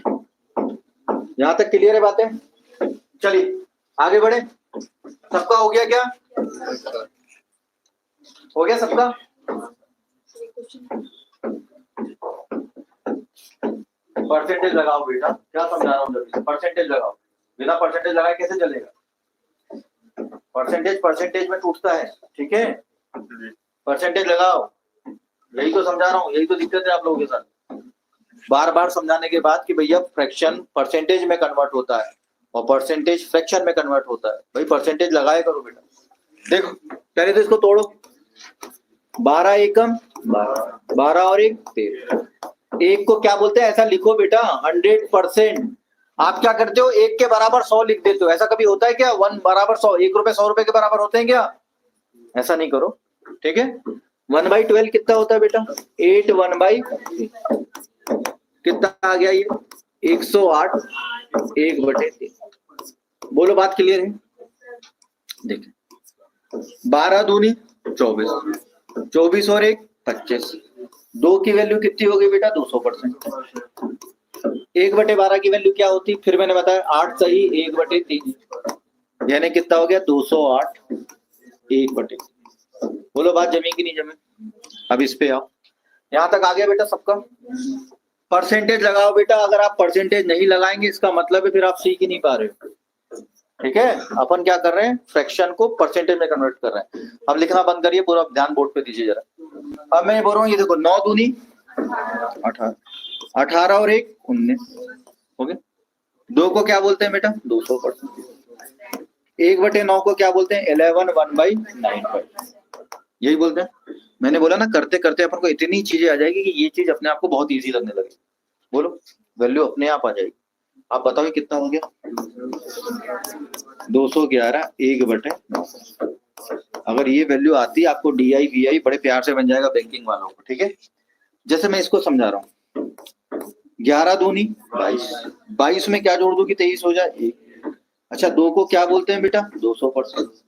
यहां तक क्लियर है बातें? चलिए आगे बढ़े। सबका हो गया क्या? हो गया सबका? परसेंटेज लगाओ बेटा, क्या समझा रहा हूँ जल्दी। परसेंटेज लगाओ, बिना परसेंटेज लगाए कैसे चलेगा? परसेंटेज में टूटता है। ठीक है, परसेंटेज लगाओ। यही तो समझा रहा हूँ, यही तो दिक्कत है आप लोगों के साथ। बार बार समझाने के बाद कि भैया फ्रैक्शन परसेंटेज में कन्वर्ट होता है और परसेंटेज फ्रैक्शन में कन्वर्ट होता है। भाई परसेंटेज लगाया करो बेटा। देखो पहले तो इसको तोड़ो। 12 एकम 12 और 1 13। 1 को क्या बोलते हैं? ऐसा लिखो बेटा 100%। आप क्या करते हो? 1 के बराबर 100 लिख देते हो। ऐसा कभी होता है क्या? 1 बराबर 100, 1 रुपए 100 रुपए के बराबर होते हैं क्या? ऐसा नहीं करो। ठीक है, 1/12 कितना होता है बेटा? 8 1/3। कितना आ गया ये? 108 1/3। बोलो बात क्लियर है? देखिए 12 दूनी 24, 24 और 1 25। 2 की वैल्यू कितनी होगी बेटा? 200%। 1/12 की वैल्यू क्या होती? फिर मैंने बताया 8 सही 1/3, यानी कितना हो गया? 208 1/3। बोलो बात जमी कि नहीं जमी? अब इस पे आओ। यहां तक आ गया बेटा सबका? परसेंटेज लगाओ बेटा। अगर आप परसेंटेज नहीं लगाएंगे इसका मतलब है फिर आप सीख ही नहीं पा रहे हो। ठीक है, अपन क्या कर रहे हैं? फ्रैक्शन को परसेंटेज में कन्वर्ट कर रहे हैं। अब लिखना बंद करिए, पूरा ध्यान बोर्ड पे दीजिए जरा। अब मैं बोल रहा हूँ, ये देखो 9 दूनी 18, 18 और 1 19। हो गया। 2 को क्या बोलते हैं बेटा? 200%। 1/9 को क्या बोलते हैं? 11 1/9। यही बोलते हैं। मैंने बोला ना, करते करते अपन को इतनी चीजें आ जाएगी कि ये चीज अपने आप को बहुत इजी लगने लगे। बोलो वैल्यू अपने आप आ जाएगी। आप बताओ कितना हो गया? 211 1/9। अगर ये वैल्यू आती आपको DI VI बड़े प्यार से बन जाएगा बैंकिंग वालों को। ठीक है, जैसे मैं इसको समझा रहा हूँ। 11 दूनी 22, 22 में क्या जोड़ दो कि 23 हो जाए? 1। अच्छा 2 को क्या बोलते हैं बेटा? 200%।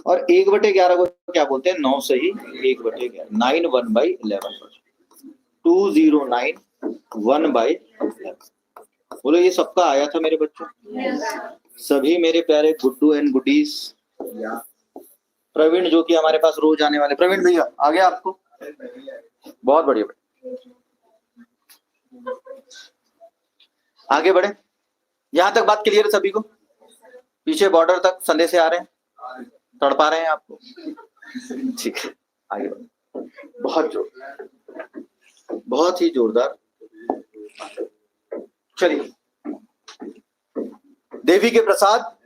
और 1/11 को क्या बोलते हैं? 9 सही 1/11, 9 1/11। 209 1/11। बोलो ये सबका आया था मेरे बच्चों? सभी मेरे प्यारे गुड्डू एंड गुडीज। प्रवीण जो कि हमारे पास रोज आने वाले। प्रवीण भैया आ गया आपको? बहुत बढ़िया। आगे बढ़े। यहां तक बात क्लियर है सभी को? पीछे बॉर्डर तक संदेश आ रहे हैं? तड़पा रहे हैं आपको? ठीक है, आगे बढ़े। बहुत ही जोरदार। चलिए देवी के प्रसाद,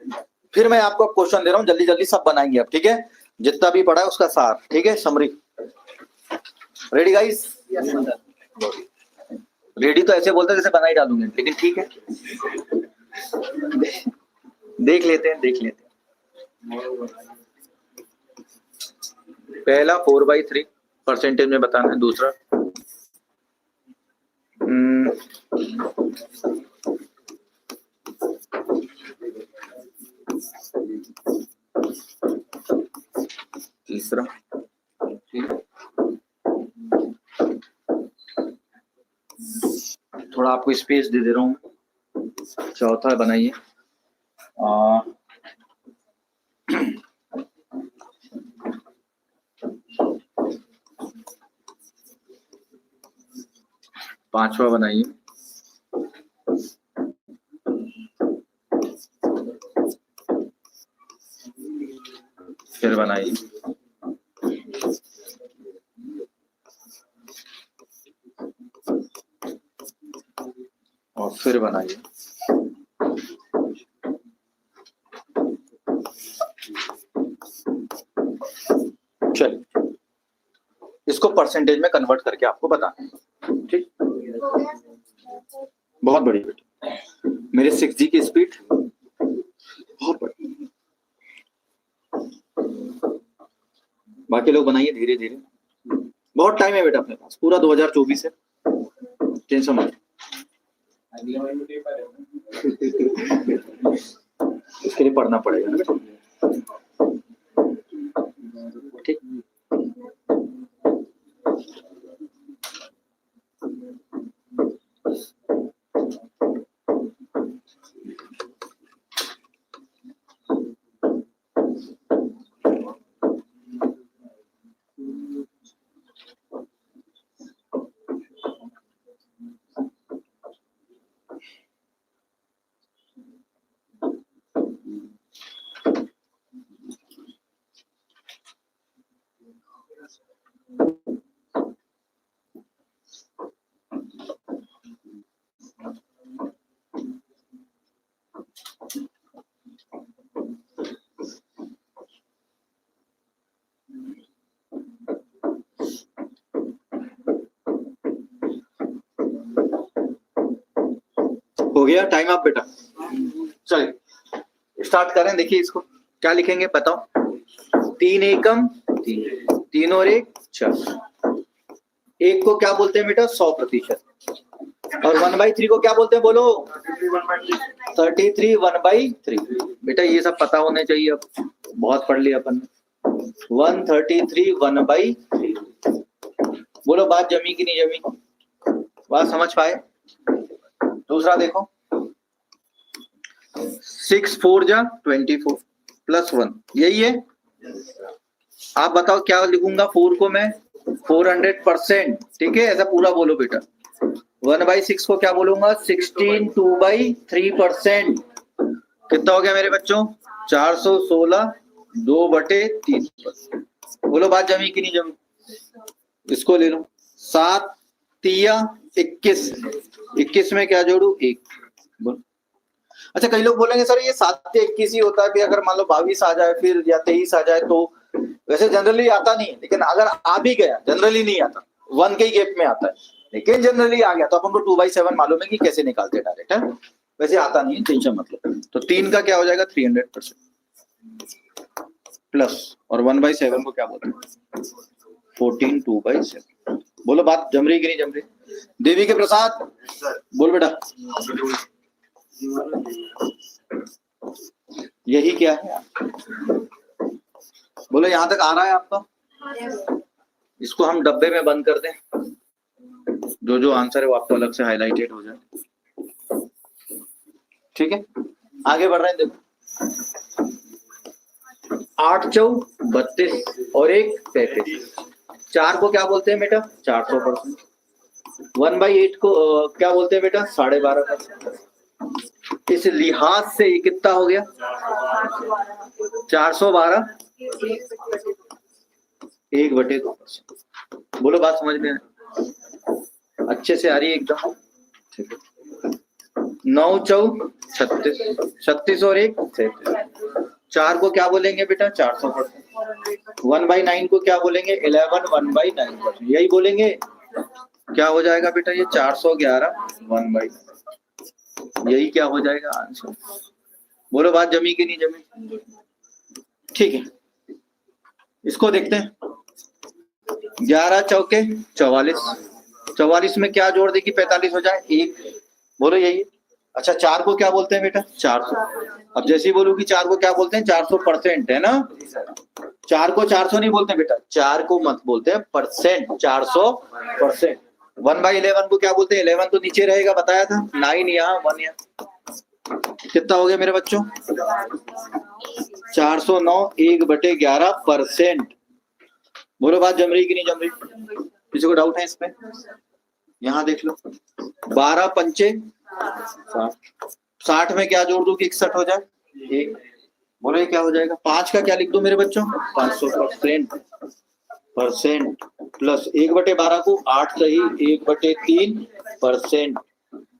फिर मैं आपको क्वेश्चन दे रहा हूं, जल्दी जल्दी सब बनाएंगे अब। ठीक है, जितना भी पढ़ा है उसका सार, ठीक है, समरी। Ready guys? रेडी तो ऐसे बोलते जैसे बना ही डालूंगे, लेकिन ठीक है, देख लेते हैं। पहला 4/3 परसेंटेज में बताना है। दूसरा तीसरा, थोड़ा आपको स्पेस दे रहा हूँ। चौथा बनाइए, पांचवा बनाइए, फिर बनाइए, और फिर बनाइए। चलिए, इसको परसेंटेज में कन्वर्ट करके आपको बताना है, ठीक। बहुत बड़ी बेटी, मेरे 6G की स्पीड बहुत बड़ी। बाकी लोग बनाइए धीरे धीरे, बहुत टाइम है बेटा अपने पास, पूरा 2024 है, टेंशन मत। इसके लिए पढ़ना पड़ेगा ना बेटा, ठीक। हो गया टाइम आप बेटा? चलिए स्टार्ट करें। देखिए इसको क्या लिखेंगे बताओ। 3 एकम 3, 3 और 1 4। एक को क्या बोलते हैं बेटा? 100%। और 1/3 को क्या बोलते हैं बोलो? 33 1/3। बेटा ये सब पता होने चाहिए, अब बहुत पढ़ लिया अपन ने। 133 1/3। बोलो बात जमी कि नहीं जमी? बात समझ पाए? दूसरा देखो, 6 4 जा 24 प्लस 1, यही है। आप बताओ क्या लिखूंगा 4 को मैं? 400%, ठीक है, ऐसा पूरा बोलो बेटा। 1/6 को क्या बोलूंगा? 16 2/3%। कितना हो गया मेरे बच्चों? 416 2/30। बोलो बात जमी कि नहीं जमी? इसको ले लो, 7 3 21। 21 में क्या जोड़ू? 1। बोलो। अच्छा, कई लोग बोलेंगे सर ये 7 से 21 ही होता है, फिर अगर मान लो 22 आ जाए फिर या 23 आ जाए तो। वैसे जनरली आता नहीं है, लेकिन अगर आ भी गया जनरली नहीं आता, 1 के ही गैप में आता है, लेकिन जनरली आ गया तो अपन को 2/7 मालूम है कि कैसे निकालते डायरेक्ट है। वैसे आता नहीं है, टेंशन मत लो। तो 3 का क्या हो जाएगा? 300% प्लस, और 1/7 को क्या बोला? 14 2/7। बोलो बात जम रही कि नहीं जम रही? देवी के प्रसाद बोल बेटा, यही क्या है? बोलो यहां तक आ रहा है आपका? इसको हम डब्बे में बंद कर दें, जो जो आंसर है वो आपको अलग से हाईलाइटेड हो जाए, ठीक है। आगे बढ़ रहे हैं, देखो 8 4 32 और 1 33। 4 को क्या बोलते हैं बेटा? 400%। 1/8 को क्या बोलते हैं बेटा? 12.5%। इस लिहाज से ये कितना हो गया? 412 1/2%। बोलो बात समझ में अच्छे से आ रही है एकदम? ठीक है। 9 4 36, 36 और 1 33। 4 को क्या बोलेंगे बेटा? 400%। 1/9 को क्या बोलेंगे? 11 1/9, यही बोलेंगे। क्या हो जाएगा बेटा ये? 411 1/9, यही क्या हो जाएगा आंसर? बोलो बात जमी कि नहीं जमी? ठीक है, इसको देखते हैं। 11 चौके 44, 44 में क्या जोड़ दे कि 45 हो जाए? 1। बोलो यही। अच्छा 4 को क्या बोलते हैं बेटा? 400। अब जैसे ही बोलूं कि 4 को क्या बोलते हैं? 400% है ना। 4 को 400 नहीं बोलते बेटा, 4 को मत बोलते हैं परसेंट, 400%। 1/11 को क्या बोलते हैं? 11 तो नीचे रहेगा, बताया था। 9 यहाँ, 1 यहाँ, कितना हो गया मेरे बच्चों? 409 1/11%। बोलो बात जम रही कि नहीं जम रही? किसी को डाउट है इसमें? यहाँ देख लो, 12 पंचे 60 में क्या जोड़ दूं कि 61 हो जाए? 1। बोलो ये क्या हो जाएगा? 5 का क्या लिख दूं मेरे बच्चों? 500% प्लस 1/12 को 8 सही 1/3%।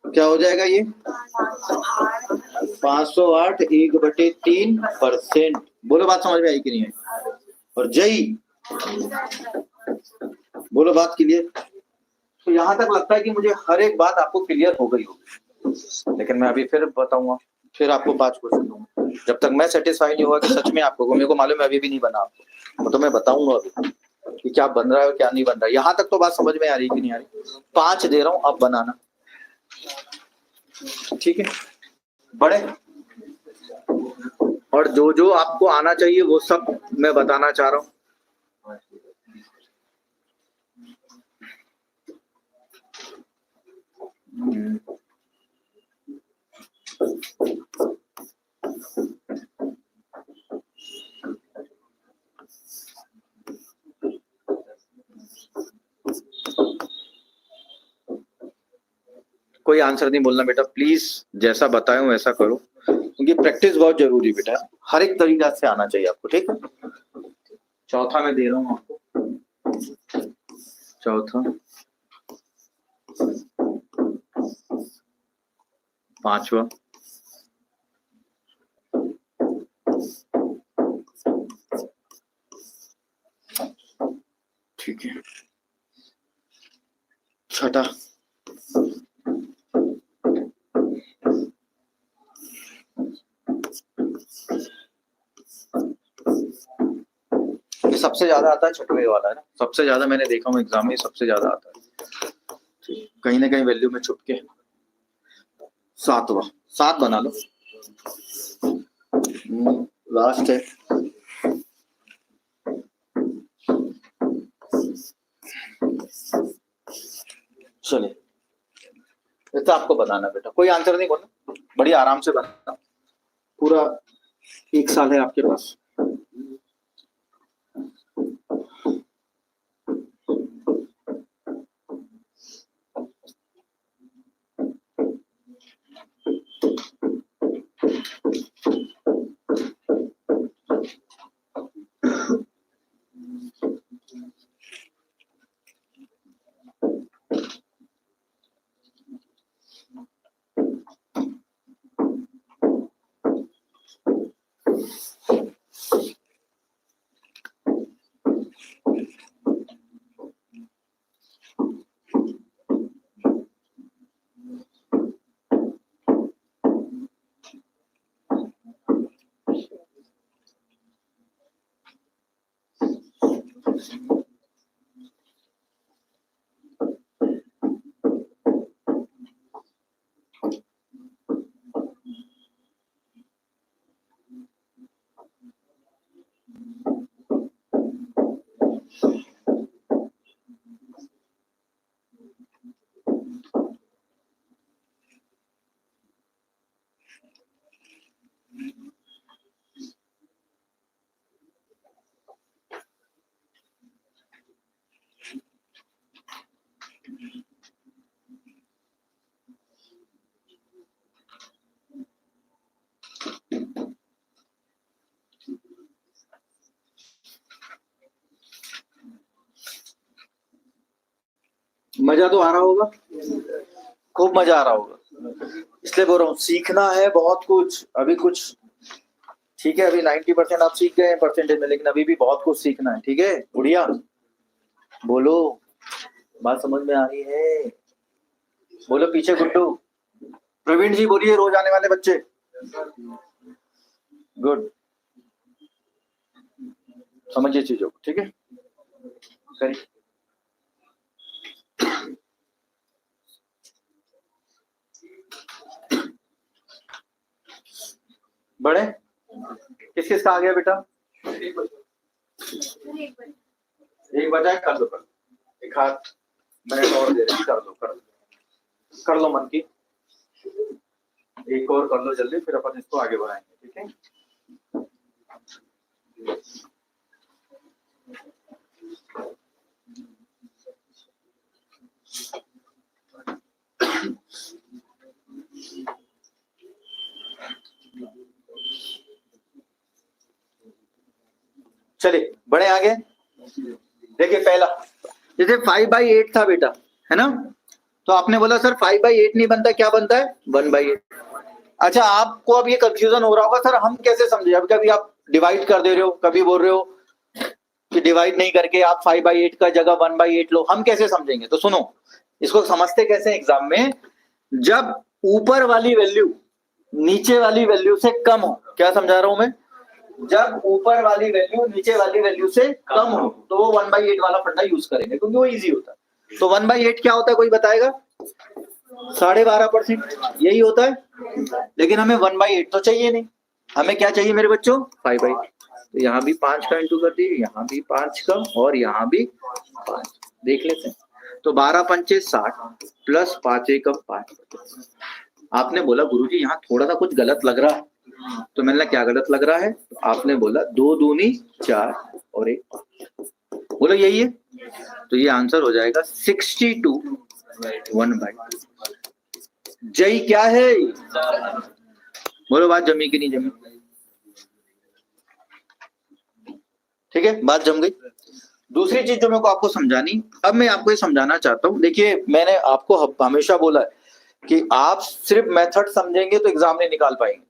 क्या हो जाएगा ये? 508 1/3%। बोलो बात समझ में आई कि नहीं आई? और जय, बोलो बात क्लियर? तो यहाँ तक लगता है कि मुझे हर एक बात आपको क्लियर हो गई होगी, लेकिन मैं अभी फिर बताऊंगा, फिर आपको 5 क्वेश्चन दूंगा। जब तक मैं सेटिस्फाई नहीं हुआ कि सच में आपको, मेरे को मालूम है अभी भी नहीं बना आपको, तो मैं बताऊंगा अभी कि क्या बन रहा है और क्या नहीं बन रहा है। यहाँ तक तो बात समझ में आ रही कि नहीं आ रही? 5 दे रहा हूँ, अब बनाना, ठीक है? बड़े और जो जो आपको आना चाहिए वो सब मैं बताना चाह रहा हूँ। कोई आंसर नहीं बोलना बेटा प्लीज, जैसा बताया हूं वैसा करो, क्योंकि प्रैक्टिस बहुत जरूरी बेटा, हर एक तरीका से आना चाहिए आपको, ठीक है? चौथा मैं दे रहा हूं आपको, चौथा 5वां, ठीक है, छठा, सबसे ज्यादा आता है छठवें वाला है ना, सबसे ज्यादा मैंने देखा हूँ एग्जाम में, सबसे ज्यादा आता है, कहीं ना कहीं वैल्यू में छुप के। 7वां, 7 बना लो, लास्ट है। चलिए, ये तो आपको बताना बेटा, कोई आंसर नहीं बोलना, बड़ी आराम से बनाना, पूरा 1 साल है आपके पास। मजा तो आ रहा होगा, खूब मजा आ रहा होगा, इसलिए बोल रहा हूँ सीखना है बहुत कुछ, अभी कुछ ठीक है, अभी 90% आप सीख गए हैं परसेंटेज में, लेकिन अभी भी बहुत कुछ सीखना है। ठीक है गुड़िया, बोलो, बात समझ में आ रही है? बोलो पीछे गुड्डू। प्रवीण जी बोलिए, रोज आने वाले बच्चे। गुड, समझिए चीजों को। ठीक है, करिए। बड़े किस किस का आ गया बेटा? एक बचा है, कर दो कर दो, एक हाथ मिनट और दे रहे, कर दो कर लो मन की, एक और कर लो जल्दी, फिर अपन इसको आगे बढ़ाएंगे। ठीक है, चलिए बड़े आगे। देखिए पहला, जैसे 5/8 था बेटा, है ना? तो आपने बोला सर 5/8 नहीं बनता, क्या बनता है? 1/8। अच्छा, आपको अब ये कंफ्यूजन हो रहा होगा, सर हम कैसे समझे? अब कभी आप डिवाइड कर दे रहे हो, कभी बोल रहे हो कि डिवाइड नहीं करके आप 5/8 का जगह 1/8 लो, हम कैसे समझेंगे? तो सुनो, इसको समझते कैसे एग्जाम में, जब ऊपर वाली वैल्यू नीचे वाली वैल्यू से कम हो। क्या समझा रहा हूं मैं? जब ऊपर वाली वैल्यू नीचे वाली वैल्यू से कम हो तो वो 1/8 वाला फंडा यूज करेंगे, क्योंकि वो इजी होता है। तो 1/8 क्या होता है, कोई बताएगा? 12.5%, यही होता है। लेकिन हमें 1/8 तो चाहिए नहीं, हमें क्या चाहिए मेरे बच्चों? 5/8। तो यहाँ भी 5 का इंटू कर दिए, यहाँ भी 5 का, और यहाँ भी 5। देख लेते हैं। तो 12 पंचे 60 प्लस 5 एकम 5। आपने बोला गुरुजी यहाँ थोड़ा सा कुछ गलत लग रहा है, तो मैंने क्या गलत लग रहा है? तो आपने बोला 2 दूनी 4 और 1, बोलो यही है। तो ये आंसर हो जाएगा 62 1/2। जय क्या है? बोलो बात जमी कि नहीं जमी? ठीक है, बात जम गई। दूसरी चीज जो मेरे को आपको समझानी, अब मैं आपको ये समझाना चाहता हूँ। देखिए मैंने आपको हमेशा बोला है कि आप सिर्फ मेथड समझेंगे तो एग्जाम नहीं निकाल पाएंगे।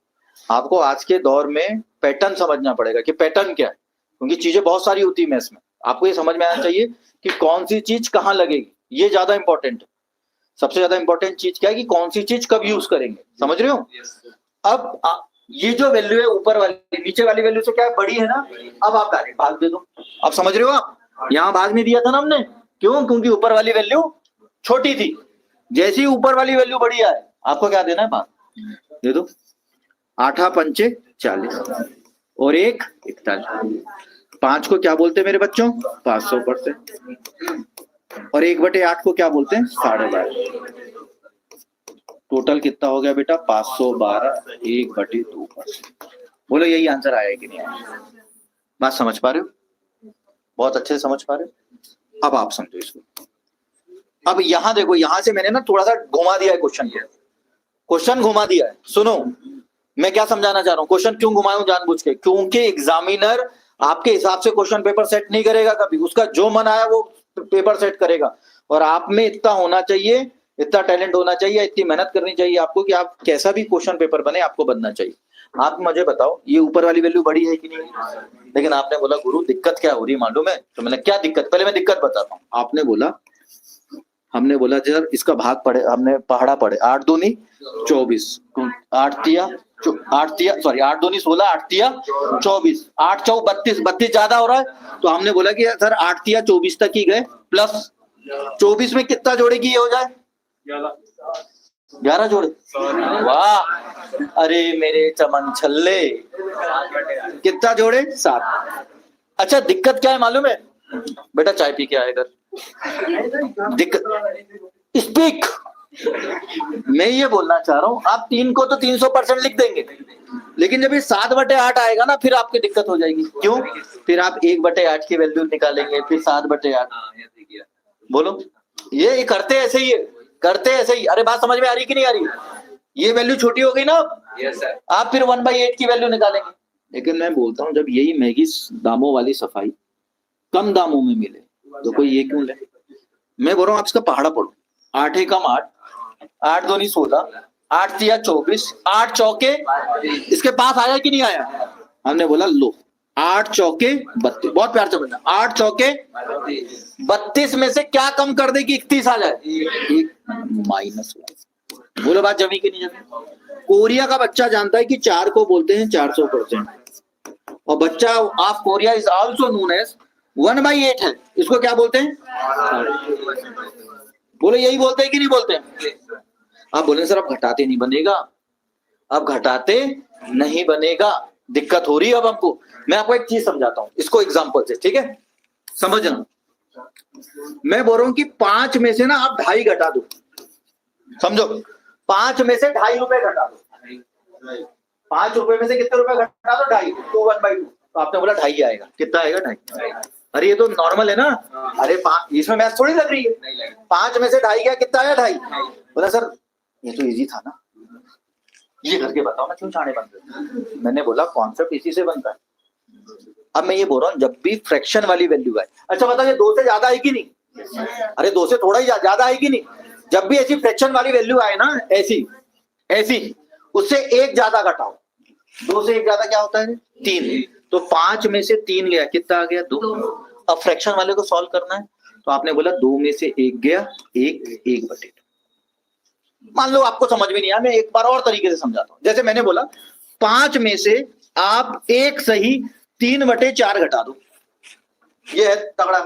आपको आज के दौर में पैटर्न समझना पड़ेगा कि पैटर्न क्या है, क्योंकि चीजें बहुत सारी होती है मैथ्स में। आपको ये समझ में आना चाहिए कि कौन सी चीज कहाँ लगेगी, ये ज्यादा इंपॉर्टेंट है। सबसे ज्यादा इंपॉर्टेंट चीज क्या है कि कौन सी चीज कब यूज करेंगे, समझ रहे हो? अब ये जो वैल्यू है ऊपर वाली नीचे वाली वैल्यू से क्या है, बड़ी है ना? अब आप डायरेक्ट भाग दे दो। अब समझ रहे हो आप? यहाँ भाग नहीं दिया था ना हमने, क्यों? क्योंकि ऊपर वाली वैल्यू छोटी थी। जैसे ही ऊपर वाली वैल्यू बड़ी आए, आपको क्या देना है? भाग दे दो। 8 पंचे 40 और 1 41। 5 को क्या बोलते हैं मेरे बच्चों? 500%। और 1/8 को क्या बोलते हैं? 12.5। टोटल कितना हो गया बेटा? 512 1/2%। बोलो यही आंसर आया है कि नहीं आया? बात समझ पा रहे हो? बहुत अच्छे से समझ पा रहे हो? अब आप समझो इसको। अब यहां देखो, यहां से मैंने ना थोड़ा सा घुमा दिया है क्वेश्चन को, क्वेश्चन घुमा दिया है। सुनो मैं क्या समझाना चाह रहा हूँ। क्वेश्चन क्यों घुमाया हूं जानबूझ के? क्योंकि एग्जामिनर आपके हिसाब से क्वेश्चन पेपर सेट नहीं करेगा कभी, उसका जो मन आया वो पेपर सेट करेगा। और आप में इतना होना चाहिए, इतना टैलेंट होना चाहिए, इतनी मेहनत करनी चाहिए आपको कि आप कैसा भी क्वेश्चन पेपर बने आपको बनना चाहिए। आप मुझे बताओ ये ऊपर वाली वैल्यू बड़ी है कि नहीं? लेकिन आपने बोला गुरु दिक्कत क्या हो रही मालूम है? तो मैंने क्या दिक्कत, पहले मैं दिक्कत बताता हूँ। आपने बोला, हमने बोला सर इसका भाग पड़े, हमने पहाड़ा पड़े 8 दूनी 24, 8 तिया 8 दूनी 16, 8 तिया 24, 8 चौ 32, 32 ज्यादा हो रहा है। तो हमने बोला कि सर 8 तिया 24 तक ही गए, प्लस 24 में कितना जोड़े की ये हो जाए? 11 जोड़े। वाह, अरे मेरे चमन छल्ले, कितना जोड़े? 7। अच्छा दिक्कत क्या है मालूम है? बेटा चाय पी के आए इधर। दिक्कत स्पीक, मैं ये बोलना चाह रहा हूं, आप 3 को तो 300% लिख देंगे, लेकिन जब ये 7/8 आएगा ना फिर आपकी दिक्कत हो जाएगी। क्यों? फिर आप 1/8 की वैल्यू निकालेंगे, फिर 7/8। बोलो ये करते ऐसे ही है, करते ऐसे ही। अरे बात समझ में आ रही कि नहीं आ रही? ये वैल्यू छोटी हो गई ना, आप फिर 1/8 की वैल्यू निकालेंगे। लेकिन मैं बोलता हूँ जब यही महंगी दामों वाली सफाई कम दामों में मिले तो कोई ये क्यों ले? मैं बोल रहा हूँ आप इसका पहाड़ा पढ़ो। 8 एकम 8, 8 दूनी 16, 8 तिया 24, 8 चौके, इसके पास आया कि नहीं आया? हमने बोला लो 8 चौके 32, बहुत प्यार से बोलना 8 चौके 32 में से क्या कम कर दे कि 31 आ जाए, -1। बोलो बात जमी कि नहीं जमी? कोरिया का बच्चा जानता है कि 4 को बोलते हैं 400%, और बच्चा of Korea is also known as 1/8 है, इसको क्या बोलते हैं? बोलो यही बोलते हैं कि नहीं बोलते हैं? आप बोले सर अब घटाते नहीं बनेगा, अब घटाते नहीं बनेगा, दिक्कत हो रही है अब हमको। मैं आपको एक चीज समझाता हूं इसको एग्जांपल से, ठीक है? समझना, मैं बोल रहा हूं कि 5 में से ना आप 2.5 घटा दो, समझो 5 में से 2.5 रुपए घटा दो, 5 रुपए में से कितने रुपए घटा दो? 2.5, तो 1/2। तो आपने बोला 2.5 आएगा, कितना आएगा? 2.5। अरे ये तो नॉर्मल है ना, अरे 5 इसमें मैथ थोड़ी लग रही है, 5 में से 2.5 गया, कितना आया? 2.5। बोला सर ये तो इजी था ना, ये करके बताओ ना क्यों छाने बन गए? मैंने बोला कॉन्सेप्ट इसी से बनता है। अब मैं ये बोल रहा हूँ जब भी फ्रैक्शन वाली वैल्यू आए, अच्छा बताओ ये 2 से ज्यादा है कि नहीं? अरे 2 से थोड़ा ही ज्यादा है कि नहीं? जब भी ऐसी फ्रैक्शन वाली वैल्यू आए ना, ऐसी ऐसी, उससे 1 ज्यादा घटाओ। 2 से 1 ज्यादा क्या होता है? 3। तो 5 में से 3 गया, कितना आ गया? 2। अब फ्रैक्शन वाले को सॉल्व करना है, तो आपने बोला 2 में से 1 गया, 1/2। मान लो आपको समझ में नहीं आया, मैं एक बार और तरीके से समझाता हूं। जैसे मैंने बोला 5 में से आप 1 सही 3/4 घटा दो, ये है तगड़ा।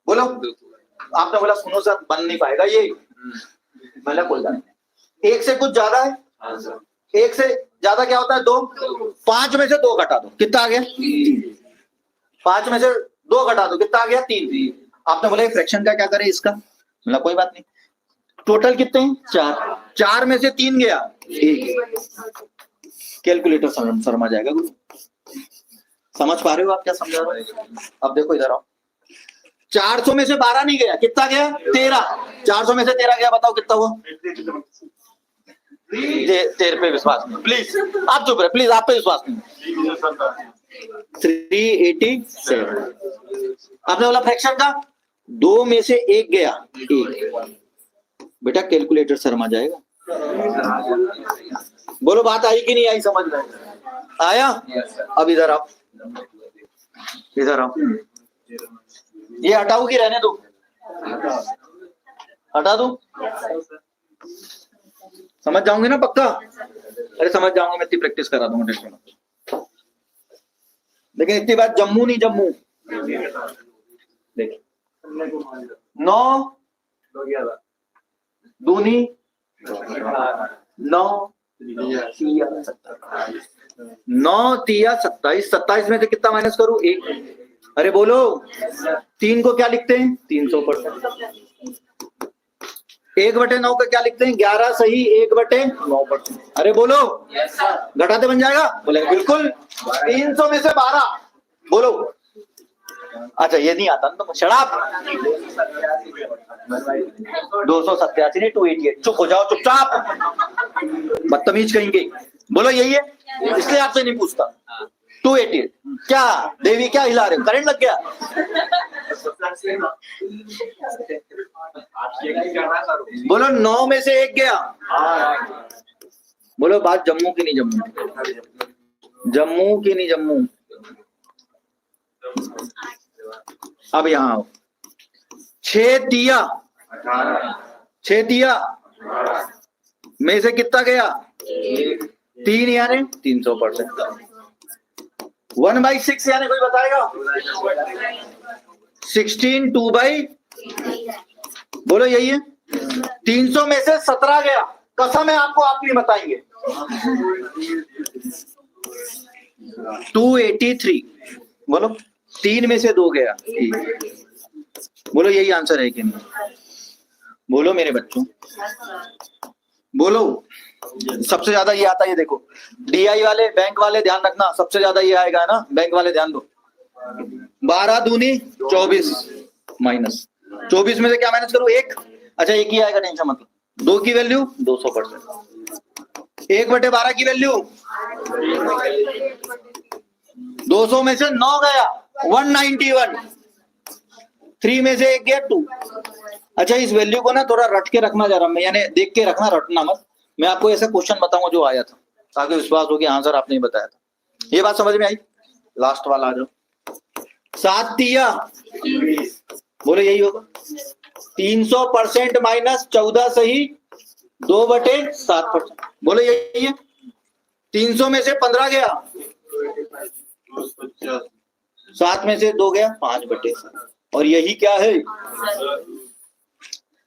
बोलो, आपने बोला सुनो सर बन नहीं पाएगा ये, मैंने बोला 1 से कुछ ज्यादा है, 1 से ज्यादा क्या होता है? 2। 5 में से 2 घटा दो, कितना आ गया? 5 में से 2 घटा दो, कितना आ गया? 3। आपने बोला फ्रैक्शन का क्या करें इसका? बोला कोई बात नहीं, टोटल कितने हैं? 4। 4 में से 3 गया, 1। कैलकुलेटर समझ जाएगा गुरु। समझ पा रहे हो आप क्या समझा रहे हो? अब देखो इधर आओ, 400 में से 12 नहीं गया, कितना गया? 13। 400 में से 13 गया, बताओ कितना हुआ? 13 पे विश्वास नहीं, प्लीज आप चुप रहे, प्लीज आप पे विश्वास नहीं। 387। आपने बोला फ्रैक्शन का 2 में से 1 गया, 1। बेटा कैलकुलेटर शर्मा जाएगा। बोलो बात आई कि नहीं आई समझ में? आया? अब इधर आओ, इधर आओ, ये हटाओ कि रहने दो? हटा दो, समझ जाओगे ना पक्का? अरे समझ जाऊंगा, मैं इतनी प्रैक्टिस करा दूंगा, टेंशन मत। लेकिन इतनी बात जम्मू नहीं, जम्मू देखिए 9 दूनी 9 तिया 27। 27 में से कितना माइनस करूं? 1। अरे बोलो 3 को क्या लिखते हैं? 300%। 1/9 का क्या लिखते हैं? 11 सही 1/9%। अरे बोलो घटाते बन जाएगा? बोले बिल्कुल। 300 में से 12 बोलो। अच्छा ये नहीं आता ना तो शराब 287 नहीं 288। चुप हो जाओ, चुपचाप, बदतमीज कहेंगे। बोलो यही है, इसलिए आपसे नहीं पूछता। 288 क्या देवी क्या हिला रहे हो? करंट लग गया? बोलो 9 में से 1 गया। बोलो बात जम्मू की नहीं जम्मू? जम्मू की नहीं जम्मू? अब यहाँ आओ, 6 तिया में से कितना गया? 3 यानी 300%। 1/6 यानी कोई बताएगा? 16 2/, बोलो यही है। 300 में से 17 गया, कसम है आपको, आप नहीं बताएंगे। 283 बोलो। 3 में से 2 गया, बोलो यही आंसर है कि नहीं? बोलो मेरे बच्चों, बोलो। सबसे ज्यादा ये आता है, ये देखो डीआई वाले बैंक वाले ध्यान रखना, सबसे ज्यादा ये आएगा ना, बैंक वाले ध्यान दो। 12 दूनी 24 माइनस 24 में से क्या माइनस करूं? 1। अच्छा 1 ही आएगा, टेंशन मत लो। 2 की वैल्यू 200%। 1/12 की वैल्यू 200 में से 9 गया 191। 3 में से 1 गया 2। अच्छा इस वैल्यू को ना थोड़ा रट के रखना जरा, मैं यानी देख के रखना, रटना मत। मैं आपको ऐसा क्वेश्चन बताऊंगा जो आया था, ताकि विश्वास हो कि हाँ सर आपने बताया था। ये बात समझ में आई? लास्ट वाला आ जाओ। 7 तिया बोलो यही होगा 300% माइनस 14 सही 2/7%। बोलो यही है। 300 में से 15 गया, 7 में से 2 गया, 5/7। और यही क्या है?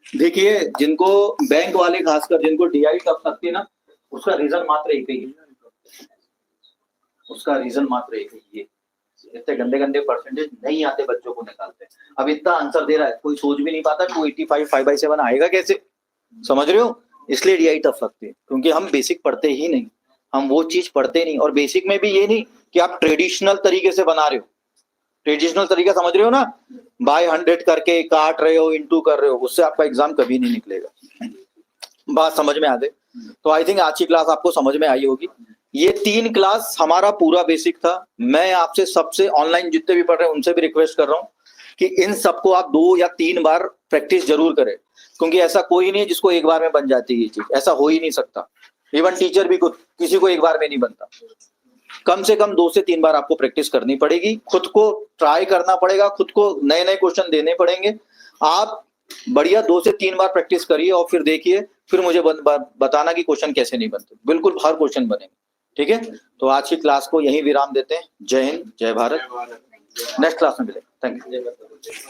देखिए जिनको बैंक वाले खासकर जिनको डीआई टफ लगती है ना, उसका रीजन मात्र एक ही है, उसका रीजन मात्र एक ही है। इतने गंदे गंदे परसेंटेज नहीं आते बच्चों को निकालते। अब इतना आंसर दे रहा है, कोई सोच भी नहीं पाता 285 5/7 आएगा कैसे, समझ रहे हो? इसलिए डीआई टफ लगती है, क्योंकि हम बेसिक पढ़ते ही नहीं, हम वो चीज पढ़ते नहीं। और बेसिक में भी ये नहीं कि आप ट्रेडिशनल तरीके से बना रहे हो, ट्रेडिशनल तरीका समझ रहे हो ना, बाय 100 करके काट रहे हो, इंटू कर रहे हो, उससे आपका एग्जाम कभी नहीं निकलेगा। बात समझ में आ गई? तो आई थिंक आज की क्लास आपको समझ में आई होगी। ये 3 क्लास हमारा पूरा बेसिक था। मैं आपसे सबसे ऑनलाइन जितने भी पढ़ रहे हैं उनसे भी रिक्वेस्ट कर रहा हूँ कि इन सबको आप 2 या 3 बार प्रैक्टिस जरूर करें, क्योंकि ऐसा कोई नहीं है जिसको एक बार में बन जाती है ये चीज, ऐसा हो ही नहीं सकता। इवन टीचर भी किसी को एक बार में नहीं बनता। कम से कम 2 से 3 बार आपको प्रैक्टिस करनी पड़ेगी, खुद को ट्राई करना पड़ेगा, खुद को नए नए क्वेश्चन देने पड़ेंगे। आप बढ़िया 2 से 3 बार प्रैक्टिस करिए और फिर देखिए, फिर मुझे बताना कि क्वेश्चन कैसे नहीं बनते। बिल्कुल हर क्वेश्चन बनेंगे, ठीक है? तो आज की क्लास को यहीं विराम देते हैं। जय हिंद, जय भारत। नेक्स्ट क्लास में मिलेंगे। Thank you.